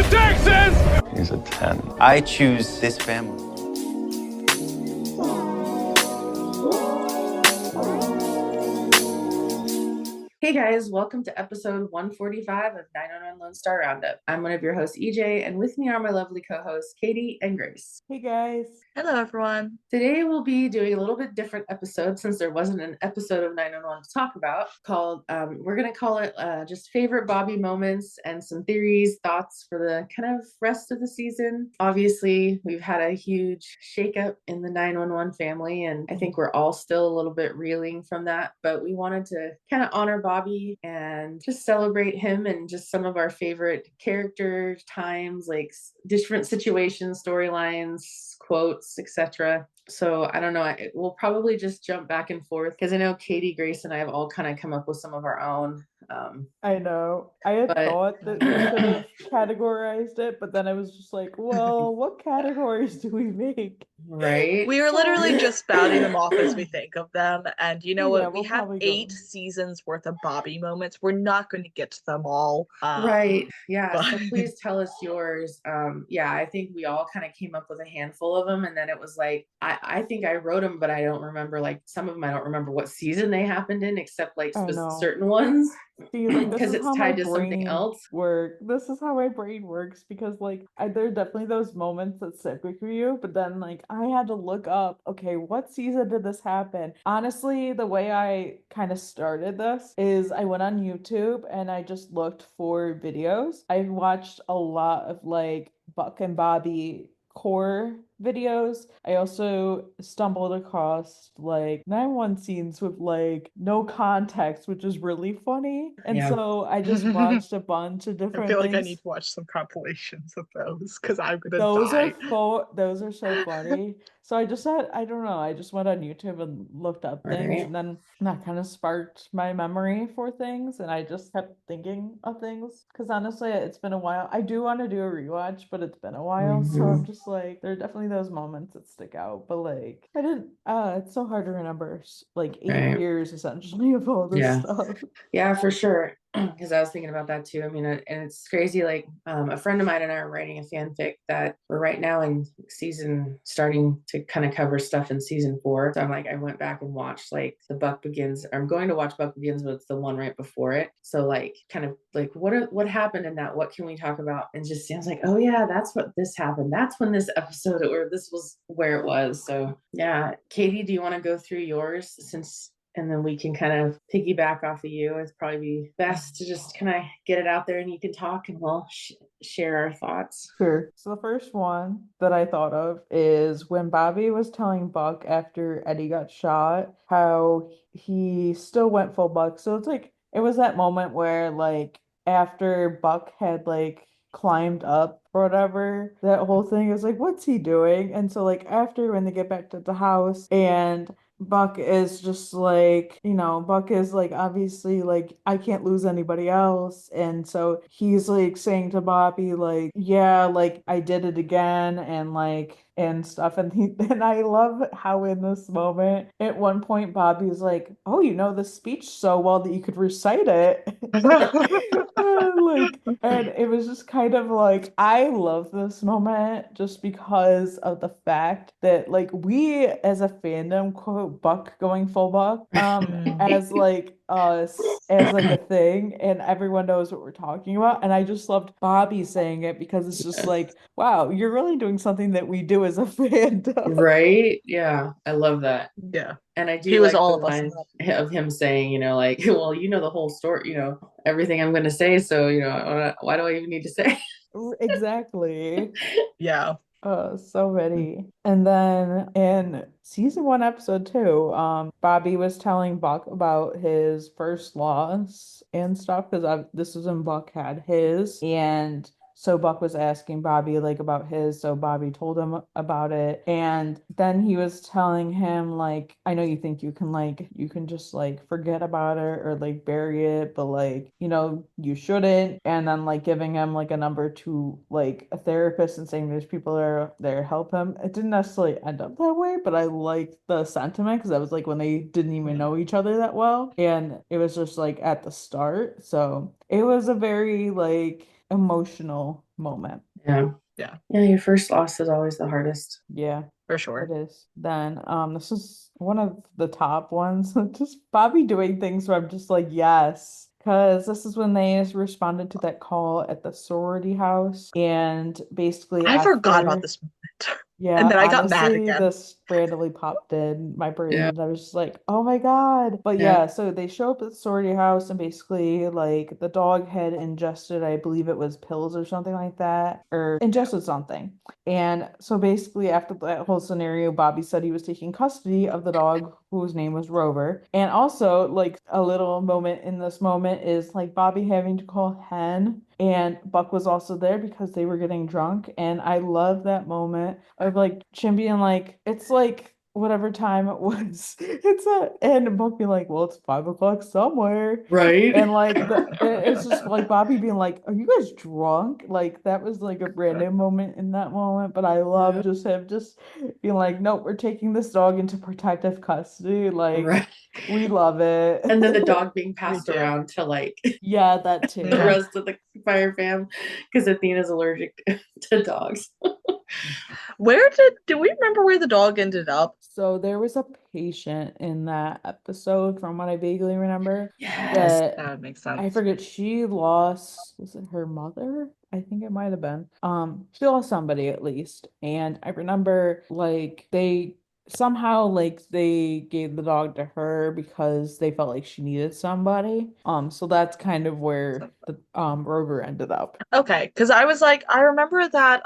Texas! He's a 10. I choose this family. Hey guys, welcome to episode 145 of 911 Lone Star Roundup. I'm one of your hosts, EJ, and with me are my lovely co-hosts, Katie and Grace. Hey guys. Hello, everyone. Today we'll be doing a little bit different episode since there wasn't an episode of 911 to talk about called, we're going to call it just favorite Bobby moments and some theories, thoughts for the kind of rest of the season. Obviously, we've had a huge shakeup in the 911 family, and I think we're all still a little bit reeling from that, but we wanted to kind of honor Bobby and just celebrate him and just some of our favorite character times, like different situations, storylines, quotes, etc. So I don't know, we'll probably just jump back and forth because I know Katie, Grace, and I have all kind of come up with some of our own. I know. I had thought that we could have categorized it, but then I was just like, well, what categories do we make? Right. We are literally just spouting them off as we think of them. And you know what? We'll We have 8 seasons worth of Bobby moments. We're not going to get to them all. Right. Yeah. But... So please tell us yours. Yeah, I think we all kind of came up with a handful of them. And then it was like, I think I wrote them, but I don't remember, like some of them, I don't remember what season they happened in, except like certain ones. Because it's tied to something else. This is how my brain works, because like there are definitely those moments that stick with you, but then like I had to look up, okay, what season did this happen? Honestly, the way I kind of started this is I went on YouTube and I just looked for videos. I've watched a lot of like Buck and Bobby core videos. I also stumbled across like 911 scenes with like no context, which is really funny. And so I just watched a bunch of different I feel like things. I need to watch some compilations of those because I'm gonna die. Those are so funny. So I just I don't know, I just went on YouTube and looked up things, and then that kind of sparked my memory for things, and I just kept thinking of things because honestly it's been a while. I do want to do a rewatch, but it's been a while. So I'm just like, there are definitely those moments that stick out, but like I didn't it's so hard to remember like 8 years essentially of all this stuff. Yeah, for sure. Because I was thinking about that too. I mean, and it's crazy. Like a friend of mine and I are writing a fanfic that we're right now in starting to kind of cover stuff in season 4. So I'm like, I went back and watched like the Buck Begins. I'm going to watch Buck Begins, but it's the one right before it. So like, kind of like, what happened in that? What can we talk about? And just sounds like, oh yeah, that's what this happened. That's when this episode, or this was where it was. So yeah, Katie, do you want to go through yours and then we can kind of piggyback off of you? It's probably be best to just kind of get it out there and you can talk and we'll share our thoughts. Sure. So the first one that I thought of is when Bobby was telling Buck after Eddie got shot, how he still went full Buck. So it's like, it was that moment where like after Buck had like climbed up or whatever, that whole thing is like, what's he doing? And so like after, when they get back to the house and Buck is just like, Buck is like, obviously like, I can't lose anybody else. And so he's like saying to Bobby, like, yeah, like I did it again and like, and stuff. And I love how in this moment, at one point, Bobby's like, oh, you know the speech so well that you could recite it. And it was just kind of like, I love this moment just because of the fact that like we as a fandom quote Buck going full Buck as like us as like a thing, and everyone knows what we're talking about. And I just loved Bobby saying it because it's just like, wow, you're really doing something that we do as a fandom. Right? Yeah, I love that. Yeah. And I do he was like all the of us line of him saying, like, well, the whole story, everything I'm going to say. So, why do I even need to say? Exactly. Yeah. So many. And then in season 1, episode 2, Bobby was telling Buck about his first loss and stuff, because this was when Buck had his, and so Buck was asking Bobby like about his, so Bobby told him about it. And then he was telling him like, I know you think you can just like forget about it or like bury it, but like, you shouldn't. And then like giving him like a number to like a therapist and saying there's people that are there to help him. It didn't necessarily end up that way, but I liked the sentiment because that was like when they didn't even know each other that well. And it was just like at the start. So it was a very like emotional moment. Yeah. Yeah. Yeah, your first loss is always the hardest. Yeah. For It sure. is. Then, this is one of the top ones. Just Bobby doing things where I'm just like, yes. Because this is when they responded to that call at the sorority house. And basically I forgot about after, this moment. And yeah, then I got mad honestly, again. this randomly popped in my brain, Yeah. and I was just like, "Oh my God!" But Yeah. yeah, so they show up at the sorority house, and basically, like, the dog had ingested, I believe it was pills or something like that, or ingested something. And so basically, after that whole scenario, Bobby said he was taking custody of the dog whose name was Rover. And also, like, a little moment in this moment is like Bobby having to call Hen, and Buck was also there because they were getting drunk. And I love that moment of like Jim being like, it's like whatever time it was. And Buck being like, well, it's 5 o'clock somewhere. Right. And like it's just like Bobby being like, "Are you guys drunk?" Like that was like a random moment in that moment. But I love Yeah. just him just being like, "Nope, we're taking this dog into protective custody." Like Right. we love it. And then the dog being Me passed too. around to like Yeah, that the Mhm. too. rest of the fire fam because Athena's allergic to dogs. Where do we remember where the dog ended up? So there was a patient in that episode, from what I vaguely remember, Yes. that That would make I sense. forget she lost, was it her mother? I think it might have been. She lost somebody at least. And I remember like they somehow like they gave the dog to her because they felt like she needed somebody. So that's kind of where the Rover ended up. Okay, because I was like, I remember that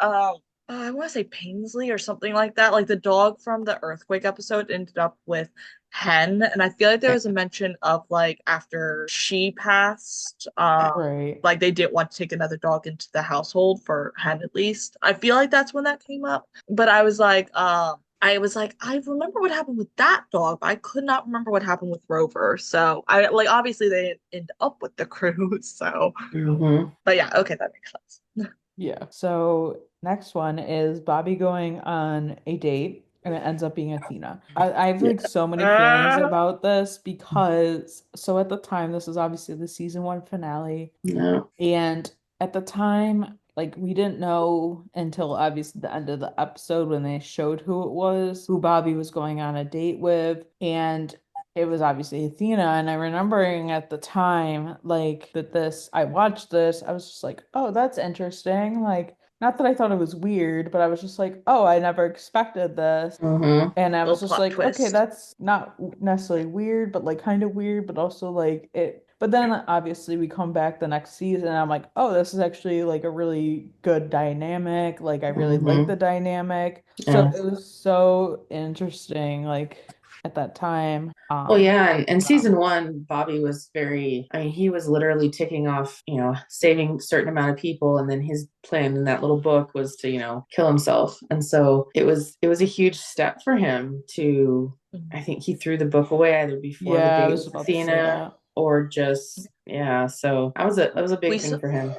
I want to say Paisley or something like that. Like the dog from the earthquake episode ended up with Hen, and I feel like there was a mention of like after she passed, Right. like they didn't want to take another dog into the household for Hen at least. I feel like that's when that came up. But I was like, I remember what happened with that dog, but I could not remember what happened with Rover. So I like obviously they didn't end up with the crew. So, Mhm. but yeah, okay, that makes sense. Yeah. So next one is Bobby going on a date, and it ends up being Athena. I have Yeah. like so many feelings about this because so at the time, this is obviously the season 1 finale, No. and at the time, like we didn't know until obviously the end of the episode when they showed who it was, who Bobby was going on a date with, and it was obviously Athena. And I remembering at the time, like that I watched this, I was just like, oh, that's interesting. Like, not that I thought it was weird, but I was just like, oh, I never expected this. Mhm. And I was Little just plot like, okay, twist. that's not necessarily weird, but like kind of weird, but also like it. But then obviously we come back the next season and I'm like, oh, this is actually like a really good dynamic. Like I really like the Mhm. dynamic. So Yeah. it was so interesting, like at that time. Well, yeah, and Yeah. season one, Bobby was very, I mean, he was literally ticking off, saving a certain amount of people, and then his plan in that little book was to, kill himself. And so it was a huge step for him to, I think he threw the book away either before the Yeah, I date was with about to say Athena that. or just, yeah, so that was a We big s- thing for him.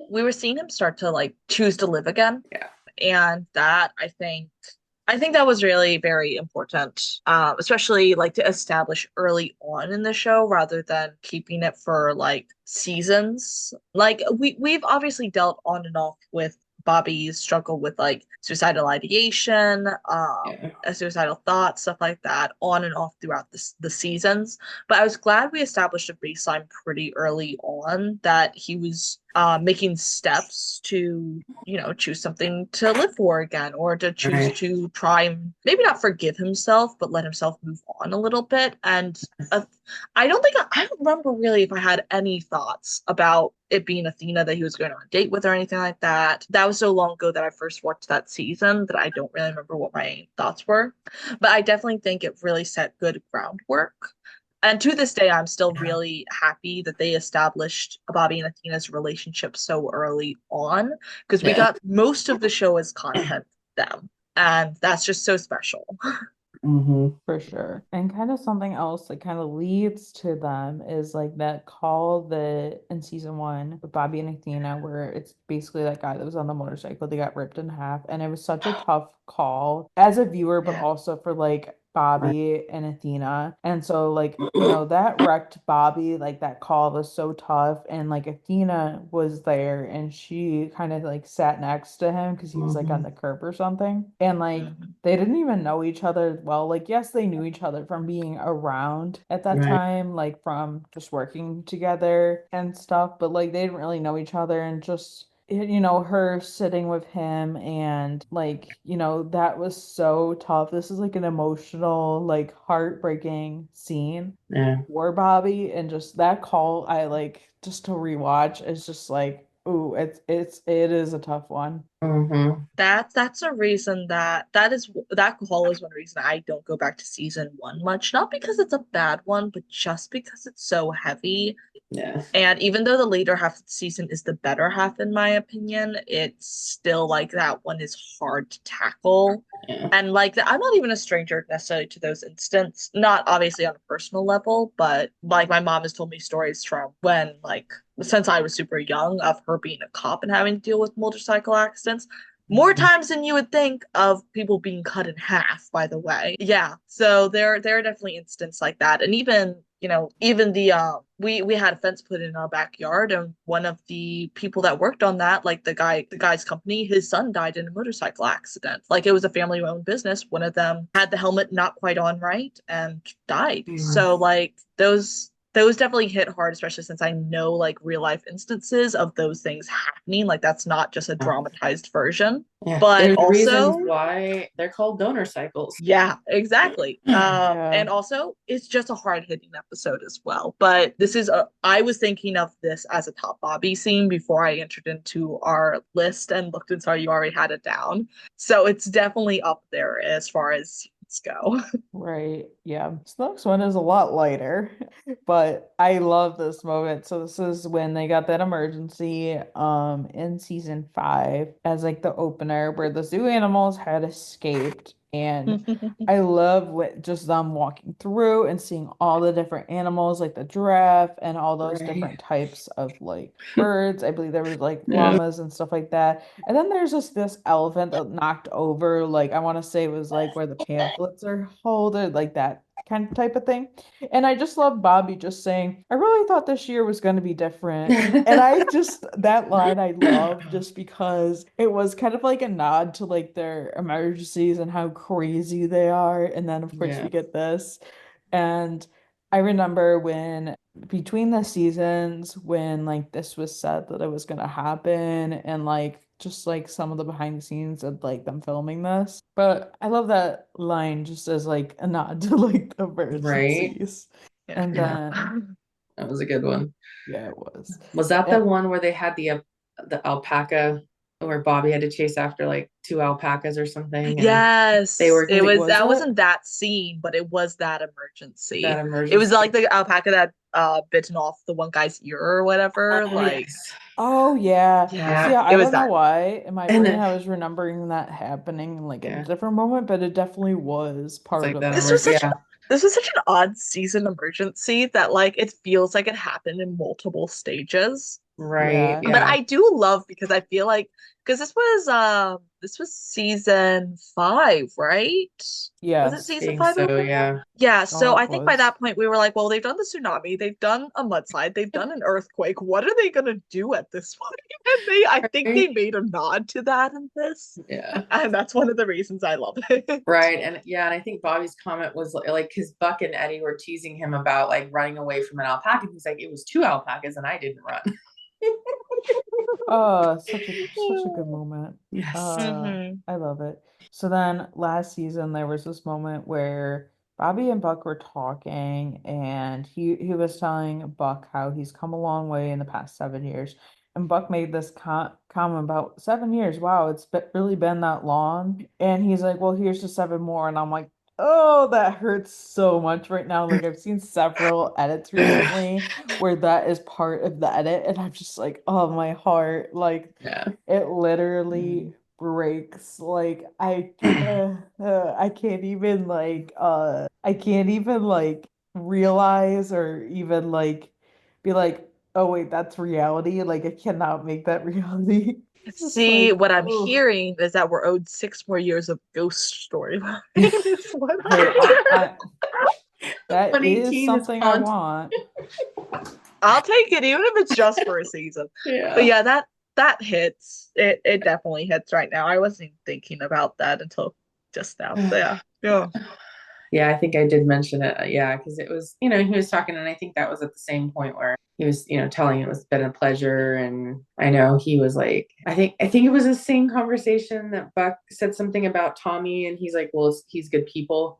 we were seeing him start to like choose to live again, Yeah. and that I think that was really very important, especially like to establish early on in the show rather than keeping it for like seasons. Like we've obviously dealt on and off with Bobby's struggle with like suicidal ideation, Yeah. suicidal thoughts, stuff like that, on and off throughout the seasons. But I was glad we established a baseline pretty early on that he was making steps to choose something to live for again, or to choose Right. to try and maybe not forgive himself, but let himself move on a little bit. And uh, I don't remember really if I had any thoughts about it being Athena that he was going on a date with or anything like that. That was so long ago that I first watched that season that I don't really remember what my thoughts were. But I definitely think it really set good groundwork. And to this day, I'm still really happy that they established Bobby and Athena's relationship so early on, because we Yeah. got most of the show as content with them. And that's just so special. Mm-hmm. For sure. And kind of something else that kind of leads to them is like that call that in season 1 with Bobby and Athena, where it's basically that guy that was on the motorcycle, they got ripped in half. And it was such a tough call as a viewer, but Yeah. also for like Bobby and Athena. And so like, that wrecked Bobby, like that call was so tough. And like Athena was there and she kind of like sat next to him because he was like on Mhm. the curb or something. And like Mhm. they didn't even know each other well. Like, yes, they knew each other from being around at that Right. time, like from just working together and stuff, but like they didn't really know each other and just her sitting with him and like, that was so tough. This is like an emotional, like heartbreaking scene Yeah. for Bobby and just that call I like just to rewatch is just like, ooh, it is a tough one. Mm-hmm. That's a reason that call is one reason I don't go back to season one much. Not because it's a bad one, but just because it's so heavy. Yeah. And even though the later half of the season is the better half, in my opinion, it's still like that one is hard to tackle. Yeah. And like I'm not even a stranger necessarily to those instances, not obviously on a personal level, but like my mom has told me stories from when like since I was super young of her being a cop and having to deal with motorcycle accidents. More times than you would think of people being cut in half, by the way. Yeah. So there are definitely instances like that. And even, even the we had a fence put in our backyard and one of the people that worked on that, like the guy's company, his son died in a motorcycle accident. Like it was a family owned business. One of them had the helmet not quite on right and died. Mm. So like those definitely hit hard, especially since I know like real life instances of those things happening. Like that's not just a dramatized version. Yeah. But There's reasons also, why they're called donor cycles. yeah, exactly. Yeah. And also it's just a hard-hitting episode as well. But I was thinking of this as a top Bobby scene before I entered into our list and looked and saw you already had it down. So it's definitely up there as far as scenes go. Right. Yeah. This next one is a lot lighter, but I love this moment. So this is when they got that emergency in season 5 as like the opener where the zoo animals had escaped and I love what just them walking through and seeing all the different animals like the giraffe and all those Right. different types of like birds. I believe there was like Yeah. llamas and stuff like that. And then there's just this elephant that knocked over, like I want to say it was like where the pamphlets are holded, like that kind of type of thing. And I just love Bobby just saying, I really thought this year was going to be different. And I just, that line I love just because it was kind of like a nod to like their emergencies and how crazy they are. And then, of course, Yeah. we get this. And I remember when between the seasons when like this was said that it was gonna happen and like just like some of the behind the scenes of like them filming this. But I love that line just as like a nod to like the Right. emergencies. Yeah. And Yeah. then That was a good one. yeah, it was. Was that the And one where they had the alpaca where Bobby had to chase after like two alpacas or something and they Yes, were it was was that it? wasn't that scene, but it was that that emergency. It was like emergency? the alpaca that bitten off the one guy's ear or whatever. Oh Like, yes. Oh yeah. See, yeah, I it was don't know that. why. In my And brain, then I was remembering that happening like in a yeah, different moment, but it definitely was it's part like of that This it. was such yeah. this was such an odd season emergency that like it feels like it happened in multiple stages. Right. Yeah. But Yeah. I do love because I feel like because this was season 5, right? Was it I Yes. season think 5 so, opener? yeah. Yeah, Oh, so it I think by was. that point we were like, well, they've done the tsunami, they've done a mudslide, they've done an earthquake. What are they gonna do at this point? And I think they Right. made a nod to that in this, Yeah. and that's one of the reasons I love it. Right. And yeah, and I think Bobby's comment was like because Buck and Eddie were teasing him about like running away from an alpaca. He's like, it was two alpacas and I didn't run. Oh, such a good moment. Yes. Hmm. I love it. So then last season there was this moment where Bobby and Buck were talking and he was telling Buck how he's come a long way in the past 7 years. And Buck made this comment about 7 years. Wow, really been that long. And he's like, well, here's to 7 more. And I'm like, oh, that hurts so much right now. Like I've seen several edits recently where that is part of the edit, and I'm just like, oh, my heart, like Yeah. it literally breaks. Like I can't even like realize or even like be like, oh wait, that's reality. Like I cannot make that reality. It's just See, like, what I'm ugh. hearing is that we're owed 6 more years of ghost storyline. Is what Hey, I'm that is 118 is something I haunted. want. I'll take it, even if it's just for a season. But Yeah. yeah, that hits. It definitely hits right now. I wasn't even thinking about that until just now. So yeah. Yeah. Yeah, I think I did mention it. Yeah, because it was, he was talking, and I think that was at the same point where he was, telling it was been a pleasure. And I know he was like, I think it was the same conversation that Buck said something about Tommy, and he's like, well, he's good people.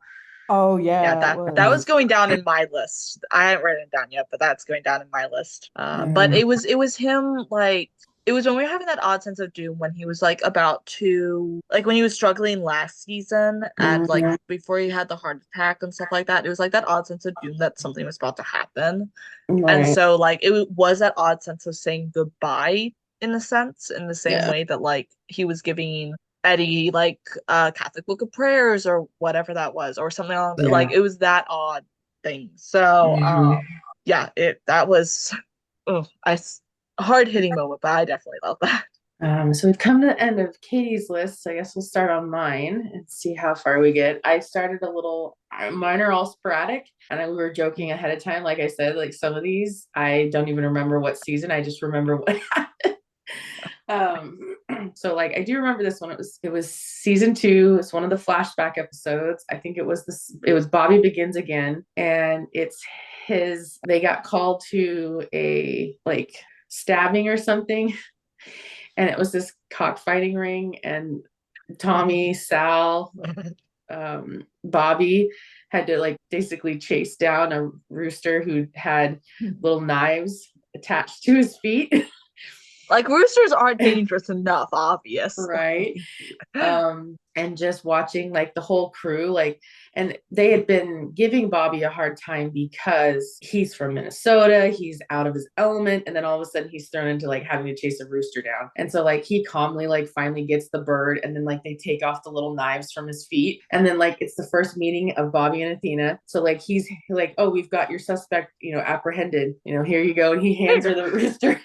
Oh Yeah, yeah, it that was. was going down in my list. I haven't written it down yet, but that's going down in my list. But Yeah. it was him, like it was when we were having that odd sense of doom when he was like about to, like when he was struggling last season and like Mhm. before he had the heart attack and stuff like that. It was like that odd sense of doom that something was about to happen. And Right. so like was that odd sense of saying goodbye in a sense, in the same Yeah. way that like he was giving Eddie like Catholic Book of Prayers or whatever that was, or something along like Yeah. it was that odd thing. So Mhm. yeah, it that was oh, hard hitting moment, but I definitely love that. So we've come to the end of Katie's list. So I guess we'll start on mine and see how far we get. I started a little, mine are all sporadic, and we were joking ahead of time. Like I said, like some of these, I don't even remember what season. I just remember what happened. So like I do remember this one. It was season 2. It's one of the flashback episodes. I think it was Bobby Begins Again, and it's they got called to a like stabbing or something, and it was this cockfighting ring, and Tommy, Sal, Bobby had to like basically chase down a rooster who had little knives attached to his feet. Like roosters aren't dangerous enough, obvious. Right. And just watching like the whole crew, like, and they had been giving Bobby a hard time because he's from Minnesota, he's out of his element, and then all of a sudden he's thrown into like having to chase a rooster down. And so like he calmly like finally gets the bird, and then like they take off the little knives from his feet, and then like it's the first meeting of Bobby and Athena. So like he's like, oh, we've got your suspect, apprehended, here you go, and he hands her the rooster.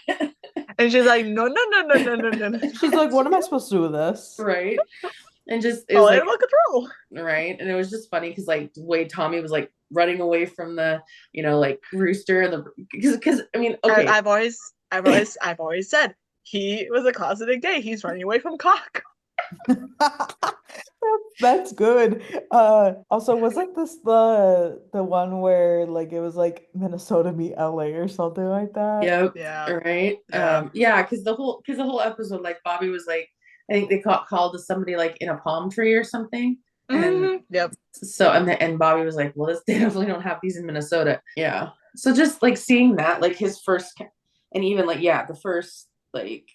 And she's like, no, no, no, no, no, no, no, no. She's like, what am I supposed to do with this? Right. And just it was Oh, like, animal control. right. And it was just funny because like the way Tommy was like running away from the, like rooster, and the because I mean, okay. I've always said he was a closeted gay. He's running away from cock. That's good. Also, wasn't this the one where like it was like Minnesota meet LA or something like that? Yep. Yeah. Right. Yeah. Yeah, because the whole episode, like Bobby was like, I think they called to somebody like in a palm tree or something. And Yep. so and Bobby was like, well, they definitely don't have these in Minnesota. Yeah. So just like seeing that, like his first, and even like, yeah, the first like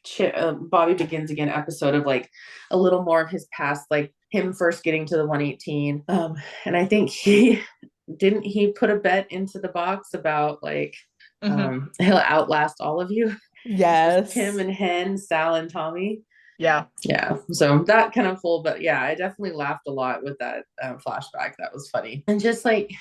Bobby Begins Again episode of like a little more of his past, like him first getting to the 118. And I think he put a bet into the box about like he'll outlast all of you. Just Yes. him and Hen, Sal and Tommy. Yeah. Yeah, so that kind of full, but yeah, I definitely laughed a lot with that flashback. That was funny, and just like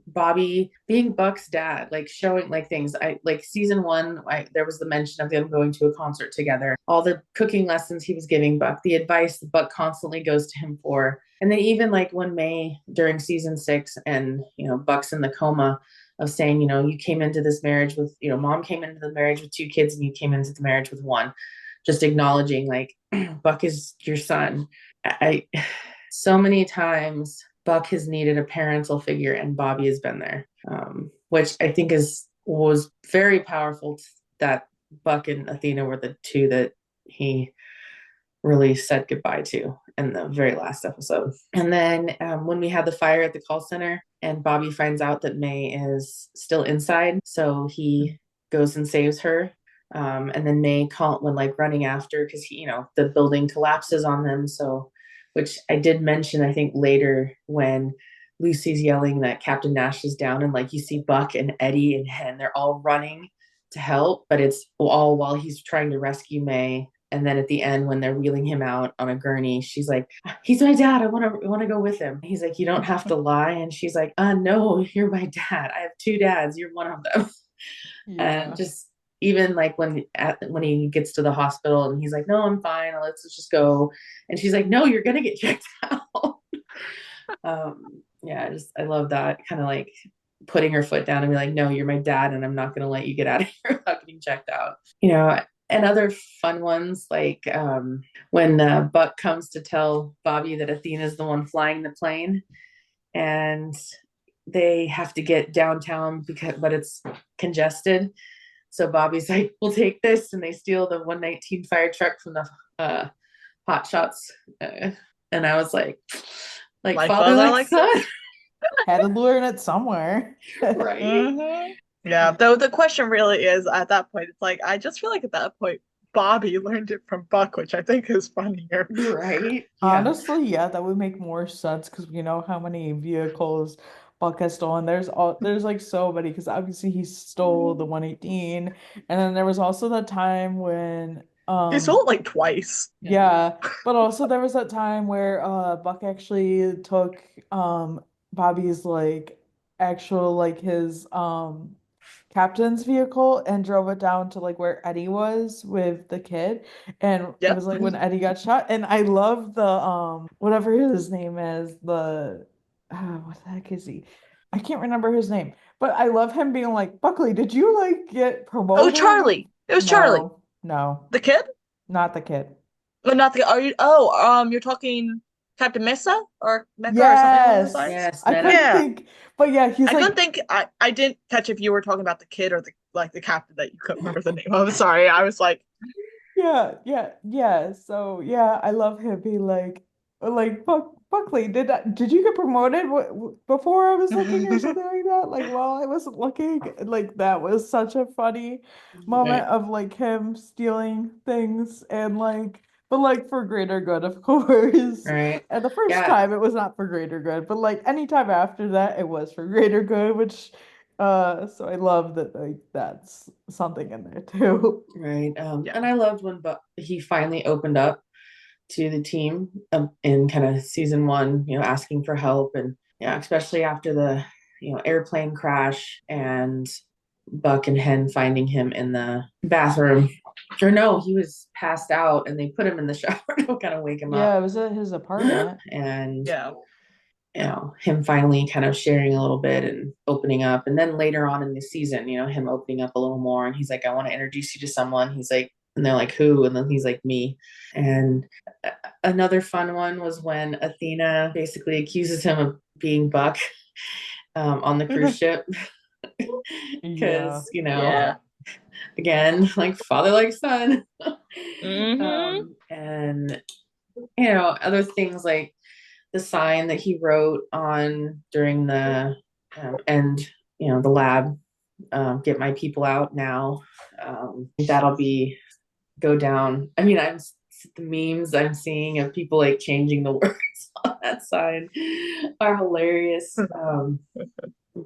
Bobby being Buck's dad, like showing like things. I like season 1. There was the mention of them going to a concert together. All the cooking lessons he was giving Buck, the advice that Buck constantly goes to him for, and then even like when May during season 6, and Buck's in the coma, of saying, you came into this marriage with, mom came into the marriage with 2 kids, and you came into the marriage with 1. Just acknowledging like Buck is your son. I so many times Buck has needed a parental figure, and Bobby has been there, which I think was very powerful. That Buck and Athena were the 2 that he really said goodbye to in the very last episode. And then when we had the fire at the call center, and Bobby finds out that May is still inside, so he goes and saves her. And then May when like running after, because the building collapses on them. So, which I did mention, I think later when Lucy's yelling that Captain Nash is down, and like you see Buck and Eddie and Hen, they're all running to help, but it's all while he's trying to rescue May. And then at the end, when they're wheeling him out on a gurney, she's like, "He's my dad. I want to go with him." He's like, "You don't have to lie." And she's like, "No, you're my dad. I have 2 dads. You're one of them." And Yeah. just even like when he gets to the hospital and he's like, no, I'm fine, let's just go, and she's like, no, you're gonna get checked out. Yeah, I love that kind of like putting her foot down and be like, no, you're my dad and I'm not gonna let you get out of here without getting checked out, and other fun ones like when Buck comes to tell Bobby that Athena's the one flying the plane, and they have to get downtown but it's congested. So Bobby's like, we'll take this. And they steal the 119 fire truck from the Hot Shots. And I was like father, like son. Had to learn it somewhere. Right. Mhm. Yeah, though the question really is at that point, it's like, I just feel like at that point, Bobby learned it from Buck, which I think is funnier. Right. Yeah. Honestly, yeah, that would make more sense because we know how many vehicles Buck has stolen. There's like so many because obviously he stole the 118, and then there was also that time when He stole it like twice. yeah, but also there was that time where Buck actually took Bobby's like actual like his captain's vehicle and drove it down to like where Eddie was with the kid, and it was Yep. like when Eddie got shot. And I love the whatever his name is, the what the heck is he? I can't remember his name, but I love him being like, Buckley, did you like get Oh, promoted? Charlie. It was Charlie. No, The kid? not the kid. But not the, are you, oh, you're talking Captain Mesa or Mecca or something along those Yes. lines? Yes, I man. couldn't Yeah. think, but yeah, he's I like, couldn't think, I didn't catch if you were talking about the kid or the captain that you couldn't remember the name of. Sorry. I was like, yeah. So yeah, I love him being like Buckley, did you get promoted before I was looking or something like that? Like while I wasn't looking, like that was such a funny moment of like him stealing things and like, but like for greater good, of course. Right. And the first Yeah. time it was not for greater good, but like anytime after that, it was for greater good, which so I love that like that's something in there too. Right. Yeah. And I loved when he finally opened up to the team in kind of season one, asking for help, and yeah, especially after the airplane crash and Buck and Hen finding him in the bathroom. Or no, he was passed out and they put him in the shower to kind of wake him Yeah, up. it was at his apartment. And yeah. him finally kind of sharing a little bit and opening up. And then later on in the season, him opening up a little more. And he's like, I want to introduce you to someone. He's like, and they're like, who? And then he's like, me. And another fun one was when Athena basically accuses him of being Buck on the cruise ship. Yeah. Because, Yeah. again, like father, like son. Mm-hmm. And, other things like the sign that he wrote on during the end, the lab, get my people out now. That'll go down. I mean, the memes I'm seeing of people like changing the words on that sign are hilarious.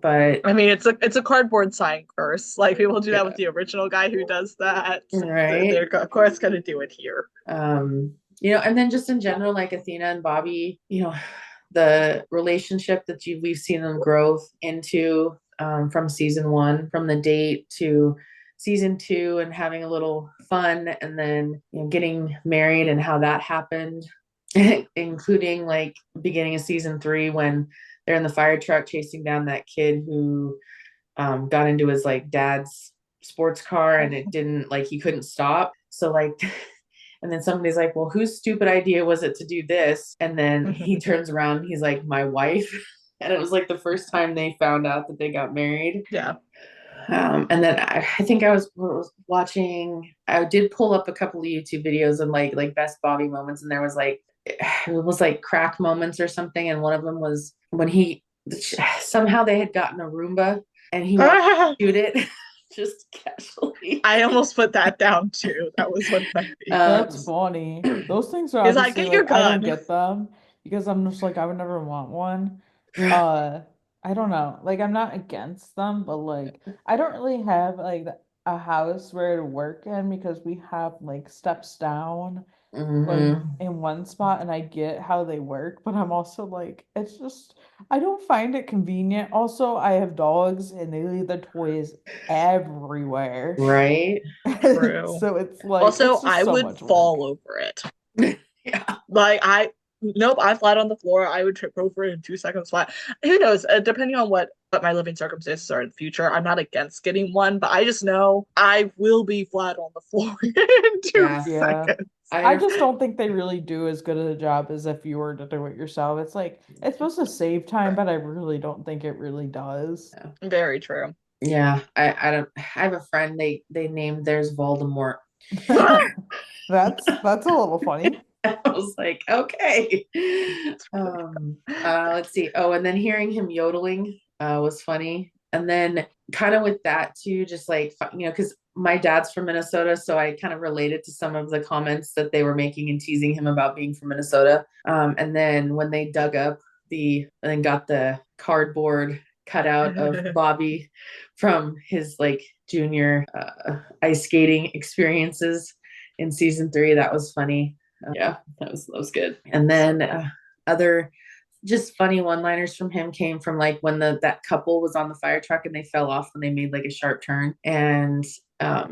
But I mean, it's a cardboard sign curse. Like people do that yeah. with the original guy who does that. Right. They're of course gonna do it here. And then just in general, like Athena and Bobby, the relationship that we've seen them grow into from season one, from the date to season two, and having a little fun, and then getting married and how that happened, including like beginning of season three when they're in the fire truck chasing down that kid who got into his like dad's sports car, and it didn't, like, he couldn't stop. So like and then somebody's like, well, whose stupid idea was it to do this? And then he turns around and he's like, my wife. And it was like the first time they found out that they got married. Yeah. And then I think I was watching, I did pull up a couple of YouTube videos of like best Bobby moments. And there was like, it was like crack moments or something. And one of them was when somehow they had gotten a Roomba and he wanted to shoot it just casually. I almost put that down too. That was one of my favorites. That's funny. Those things are He's like, obviously get your like I don't gun. get them because I'm just like I would never want one. I don't know. Like I'm not against them, but like I don't really have like a house where to work in because we have like steps down like Mhm. in one spot, and I get how they work, but I'm also like, it's just I don't find it convenient. Also, I have dogs and they leave their toys everywhere. Right? True. So it's like Also, it's just I so would much work. fall over it. Yeah. Like nope, I flat on the floor. I would trip over it in 2 seconds flat. Who knows? Depending on what my living circumstances are in the future, I'm not against getting one, but I just know I will be flat on the floor in two Yeah. Yeah. seconds. I I just don't think they really do as good a job as if you were to do it yourself. It's like it's supposed to save time, but I really don't think it really does. Very true. yeah, I don't I have a friend they named theirs Voldemort. That's a little funny. I was like, okay. Let's see. Oh, and then hearing him yodeling was funny. And then kind of with that too, just like because my dad's from Minnesota, so I kind of related to some of the comments that they were making and teasing him about being from Minnesota. And then when they dug up and then got the cardboard cutout of Bobby from his like junior ice skating experiences in season 3, that was funny. Yeah, that was good. And then other just funny one-liners from him came from like when that couple was on the fire truck and they fell off when they made like a sharp turn, and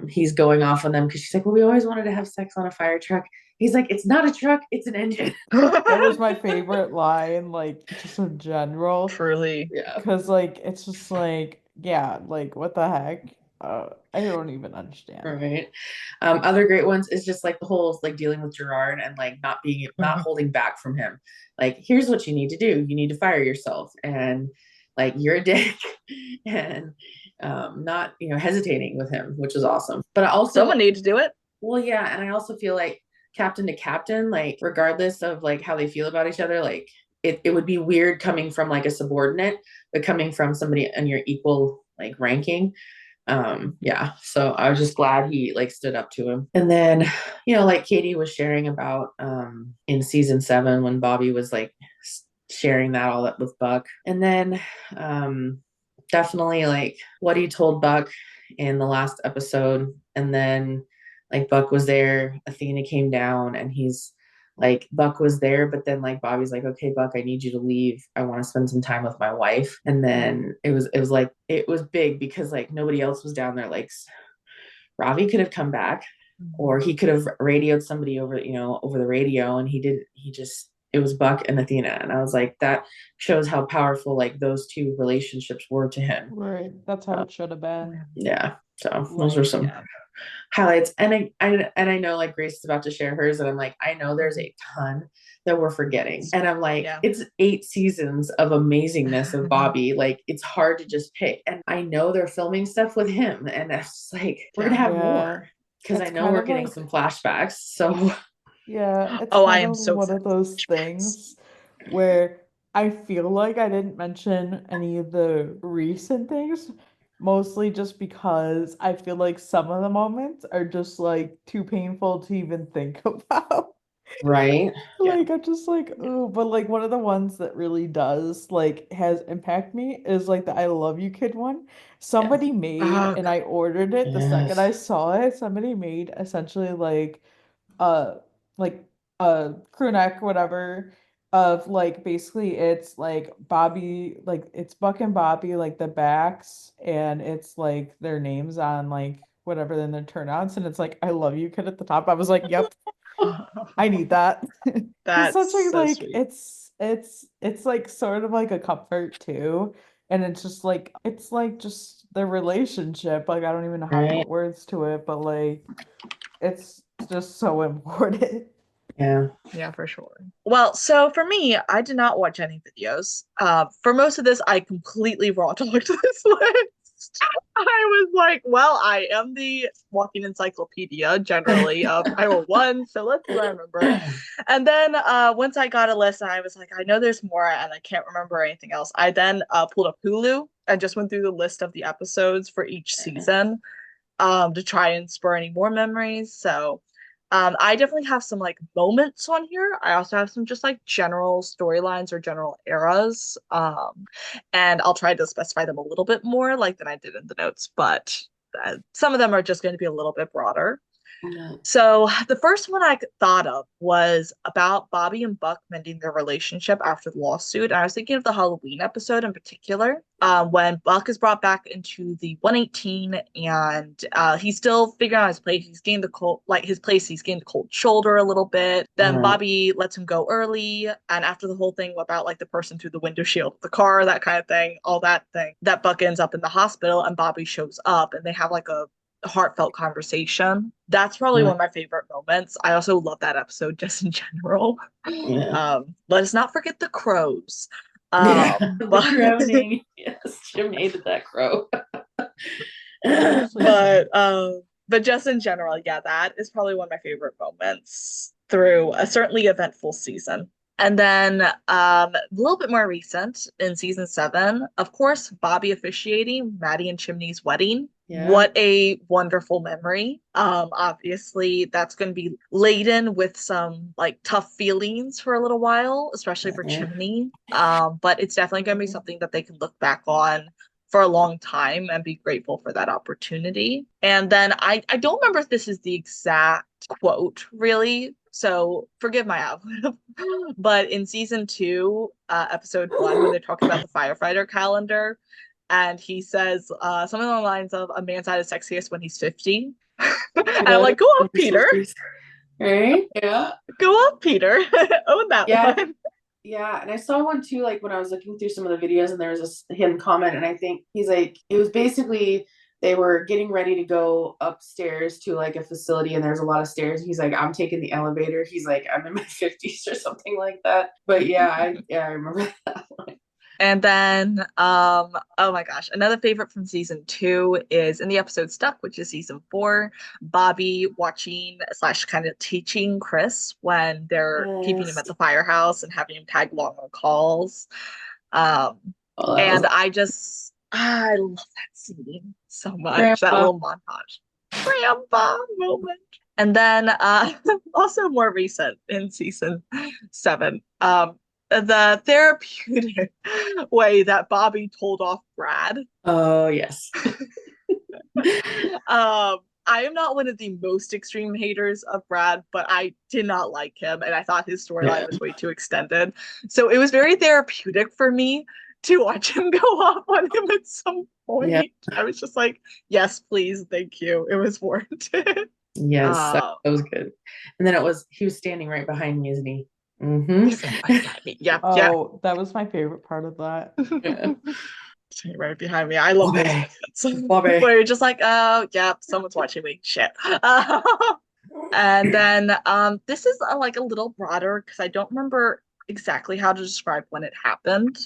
he's going off on them because she's like, well, we always wanted to have sex on a fire truck. He's like, it's not a truck, it's an engine. That was my favorite line, like just in general, Truly. Yeah. because like it's just like, yeah, like what the heck? I don't even understand. Right. Other great ones is just like the whole like dealing with Gerard and like not holding back from him. Like, here's what you need to do. You need to fire yourself, and like you're a dick, and not hesitating with him, which is awesome. But I also Someone need to do it. well, yeah, and I also feel like captain to captain, like regardless of like how they feel about each other, like it would be weird coming from like a subordinate, but coming from somebody in your equal like ranking. Yeah, so I was just glad he like stood up to him. And then like Katie was sharing about in season 7 when Bobby was like sharing that all that with Buck. And then definitely like what he told Buck in the last episode. And then like Buck was there, Athena came down, and he's like, Buck was there, but then like Bobby's like, okay, Buck, I need you to leave. I want to spend some time with my wife. And then it was like it was big because like nobody else was down there. Like Ravi could have come back, or he could have radioed somebody over the radio, and he didn't. It was Buck and Athena, and I was like, that shows how powerful like those two relationships were to him. Right. That's how Uh, it should have been. yeah, so those were some Yeah. highlights. And I know like Grace is about to share hers, and I'm like, I know there's a ton that we're forgetting, and I'm like, Yeah. it's 8 seasons of amazingness of Bobby. Like, it's hard to just pick, and I know they're filming stuff with him, and it's just like we're gonna have Yeah. more because I It's know kind we're of getting like, some flashbacks. So yeah, it's Oh, I kind am of so one of excited for those flashbacks. things where I feel like I didn't mention any of the recent things, mostly just because I feel like some of the moments are just like too painful to even think about. right, Yeah. Like I'm just like, oh, but like one of the ones that really does like has impact me is like the I love you kid one. yeah, Somebody made Oh, and I ordered it the second yes, I saw it. Somebody made essentially uh like a crew neck whatever of like basically it's like Bobby, like it's Buck and Bobby like the backs, and it's like their names on like whatever then their turnouts, and it's like I love you kid at the top. I was like, yep, I need that. Because that's such a so like sweet. it's like sort of like a comfort too. And it's just like it's like just the relationship. Like I don't even know how to right, put words to it, but like it's just so important. yeah, Yeah, for sure. Well, so for me, I did not watch any videos. For most of this, I completely raw talked this list. I was like, well, I am the walking encyclopedia generally of Iowa One, so let's see what I remember. And then once I got a list, and I was like, I know there's more, and I can't remember anything else. I then pulled up Hulu and just went through the list of the episodes for each season to try and spur any more memories. So I definitely have some like moments on here. I also have some just like general storylines or general eras. And I'll try to specify them a little bit more like than I did in the notes, but some of them are just going to be a little bit broader. No. So the first one I thought of was about Bobby and Buck mending their relationship after the lawsuit. And I was thinking of the Halloween episode in particular, when Buck is brought back into the 118 and he's still figuring out his place. He's gained the he's gained the cold shoulder a little bit. Then Bobby lets him go early. And after the whole thing about like the person through the window shield of the car, that kind of thing, all that thing, that Buck ends up in the hospital and Bobby shows up and they have like a heartfelt conversation. That's probably one of my favorite moments. I also love that episode just in general. Yeah. Let us not forget the crows. The But crowning. Yes, Jim hated that crow. but just in general, yeah, that is probably one of my favorite moments through a certainly eventful season. And then a little bit more recent in season 7, of course, Bobby officiating Maddie and Chimney's wedding. Yeah. What a wonderful memory. Obviously that's going to be laden with some like tough feelings for a little while, especially for Chimney. But it's definitely going to be something that they can look back on for a long time and be grateful for that opportunity. And then I don't remember if this is the exact quote really, so forgive my output. But in season 2, episode 1, when they're talking about the firefighter calendar, and he says something along the lines of, a man's at his sexiest when he's 50. And I'm like, go up, Peter. Right? Yeah. Go up, Peter. Own that one. Yeah, and I saw one too, like when I was looking through some of the videos, and there was him comment, and I think he's like, it was basically they were getting ready to go upstairs to like a facility, and there's a lot of stairs. He's like, I'm taking the elevator. He's like, I'm in my 50s or something like that. But I remember that one. And then, oh my gosh, another favorite from season 2 is in the episode Stuck, which is season 4, Bobby watching / kind of teaching Chris when they're keeping him at the firehouse and having him tag along on calls. And I love that scene so much, Grandpa. That little montage. Grandpa moment. And then also more recent in season 7, the therapeutic way that Bobby told off Brad. Oh, yes. I am not one of the most extreme haters of Brad, but I did not like him, and I thought his storyline was way too extended. So it was very therapeutic for me to watch him go off on him at some point. Yeah. I was just like, yes, please, thank you. It was warranted. Yes, that was good. And then he was standing right behind me, isn't he? Mm-hmm. Yeah. That was my favorite part of that. Yeah. Right behind me. I love Bobby. Where you're just like, oh, yeah, someone's watching me. Shit. And then this is like a little broader because I don't remember exactly how to describe when it happened,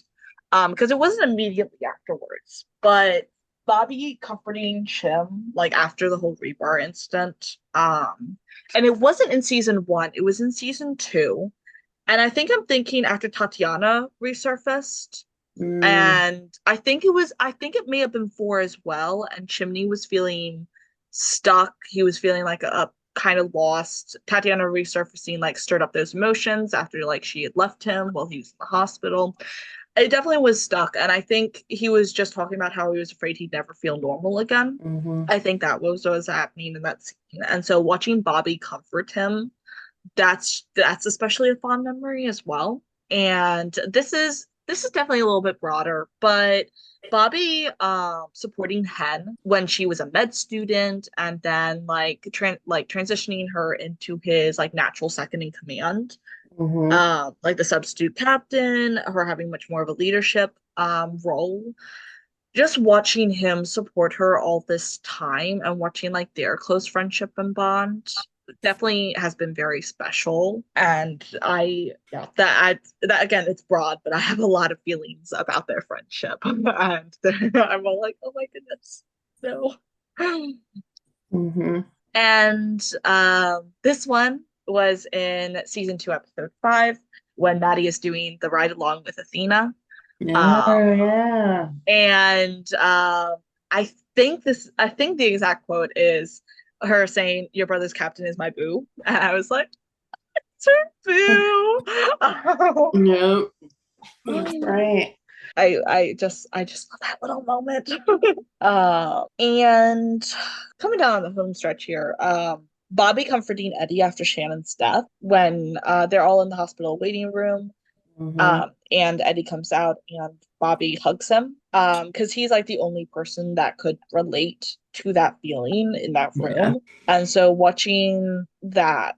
because it wasn't immediately afterwards. But Bobby comforting Chim like after the whole rebar incident, and it wasn't in season 1. It was in season 2. And I think I'm thinking after Tatiana resurfaced, and I think it may have been 4 as well. And Chimney was feeling stuck. He was feeling like a kind of lost. Tatiana resurfacing like stirred up those emotions after like she had left him while he was in the hospital. It definitely was stuck. And I think he was just talking about how he was afraid he'd never feel normal again. Mm-hmm. I think that was what was happening in that scene. And so watching Bobby comfort him, that's especially a fond memory as well. And this is definitely a little bit broader, but Bobby supporting Hen when she was a med student, and then like transitioning her into his like natural second in command, like the substitute captain, her having much more of a leadership role. Just watching him support her all this time and watching like their close friendship and bond definitely has been very special. And that again, it's broad, but I have a lot of feelings about their friendship. And I'm all like, oh my goodness. So and this one was in season 2, episode 5, when Maddie is doing the ride along with Athena. Yeah. And I think the exact quote is her saying, "Your brother's captain is my boo," and I was like, "It's her boo." Nope. That's right. I just love that little moment. And coming down the home stretch here, Bobby comforting Eddie after Shannon's death when they're all in the hospital waiting room. Mhm. And Eddie comes out and Bobby hugs him. Because he's like the only person that could relate to that feeling in that Yeah. room. And so watching that,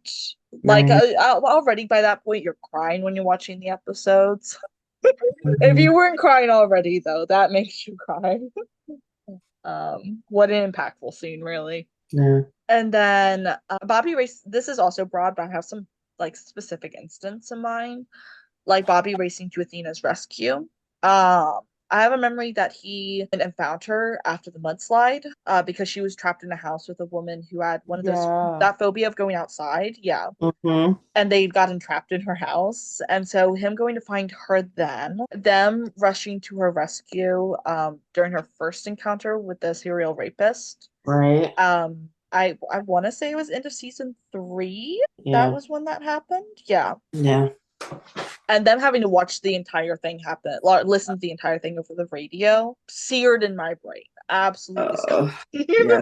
like Right. already by that point, you're crying when you're watching the episodes. If Mhm. you weren't crying already, though, that makes you cry. What an impactful scene, really. Yeah. And then Bobby race. This is also broad, but I have some like specific instance in mind, like Bobby racing to Athena's rescue. I have a memory that he went and found her after the mudslide, because she was trapped in a house with a woman who had one of those Yeah. that phobia of going outside. Yeah, Mhm. and they'd gotten trapped in her house, and so him going to find her, then them rushing to her rescue during her first encounter with the serial rapist. Right. I want to say it was into season 3. That Yeah. was when that happened. Yeah, Yeah. and them having to watch the entire thing happen, or listen to the entire thing over the radio, seared in my brain. Absolutely Uh, seared. yeah.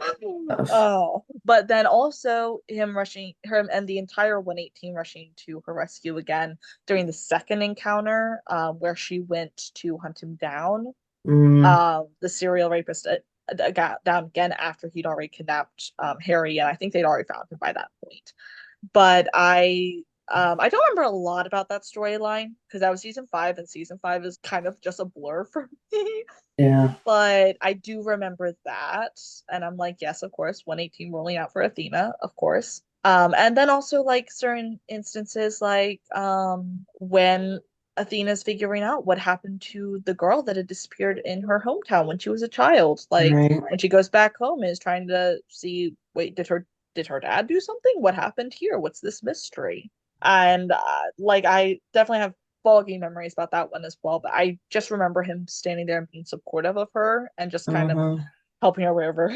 Tough. Oh, but then also him rushing her and the entire 118 rushing to her rescue again during the second encounter, where she went to hunt him down. Mm, The serial rapist got down again after he'd already kidnapped Harry, and I think they'd already found him by that point. But I don't remember a lot about that storyline because that was season 5, and season 5 is kind of just a blur for me. yeah. But I do remember that, and I'm like, yes, of course, 118 rolling out for Athena, of course. And then also like certain instances like when Athena's figuring out what happened to the girl that had disappeared in her hometown when she was a child. Like Right. when she goes back home and is trying to see, wait, did her dad do something? What happened here? What's this mystery? And like I definitely have foggy memories about that one as well, but I just remember him standing there and being supportive of her and just kind of Mhm. helping her wherever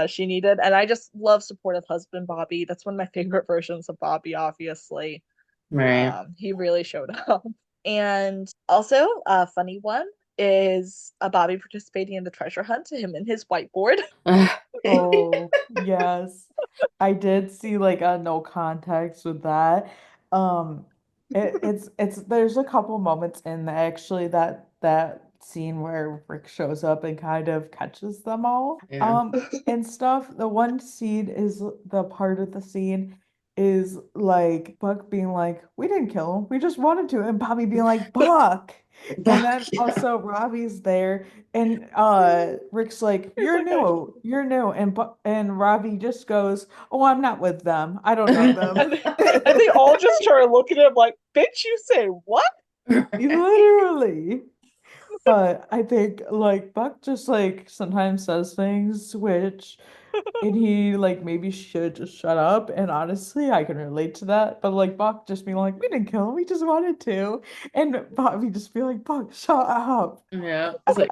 she needed. And I just love supportive husband Bobby. That's one of my favorite versions of Bobby, obviously. Right. He really showed up. And also, a funny one is a Bobby participating in the treasure hunt to him and his whiteboard. Oh, yes. I did see like a no context with that. Um it's there's a couple moments in actually that scene where Rick shows up and kind of catches them all. Yeah. And stuff. The one scene is the part of the scene is like Buck being like, "We didn't kill him. We just wanted to." And Bobby being like, "Buck." And Back. then Yeah. also Robbie's there and Rick's like, It's "You're like I new, you're new," and Robbie just goes, "Oh, I'm not with them. I don't know them." and they all just start looking at him like, bitch, you say what? Literally. But I think like Buck just like sometimes says things which and he like maybe should just shut up. And honestly, I can relate to that. But like Buck just being like, "We didn't kill him, we just wanted to," and Bobby just be like, "Buck, shut up." Yeah. It's like,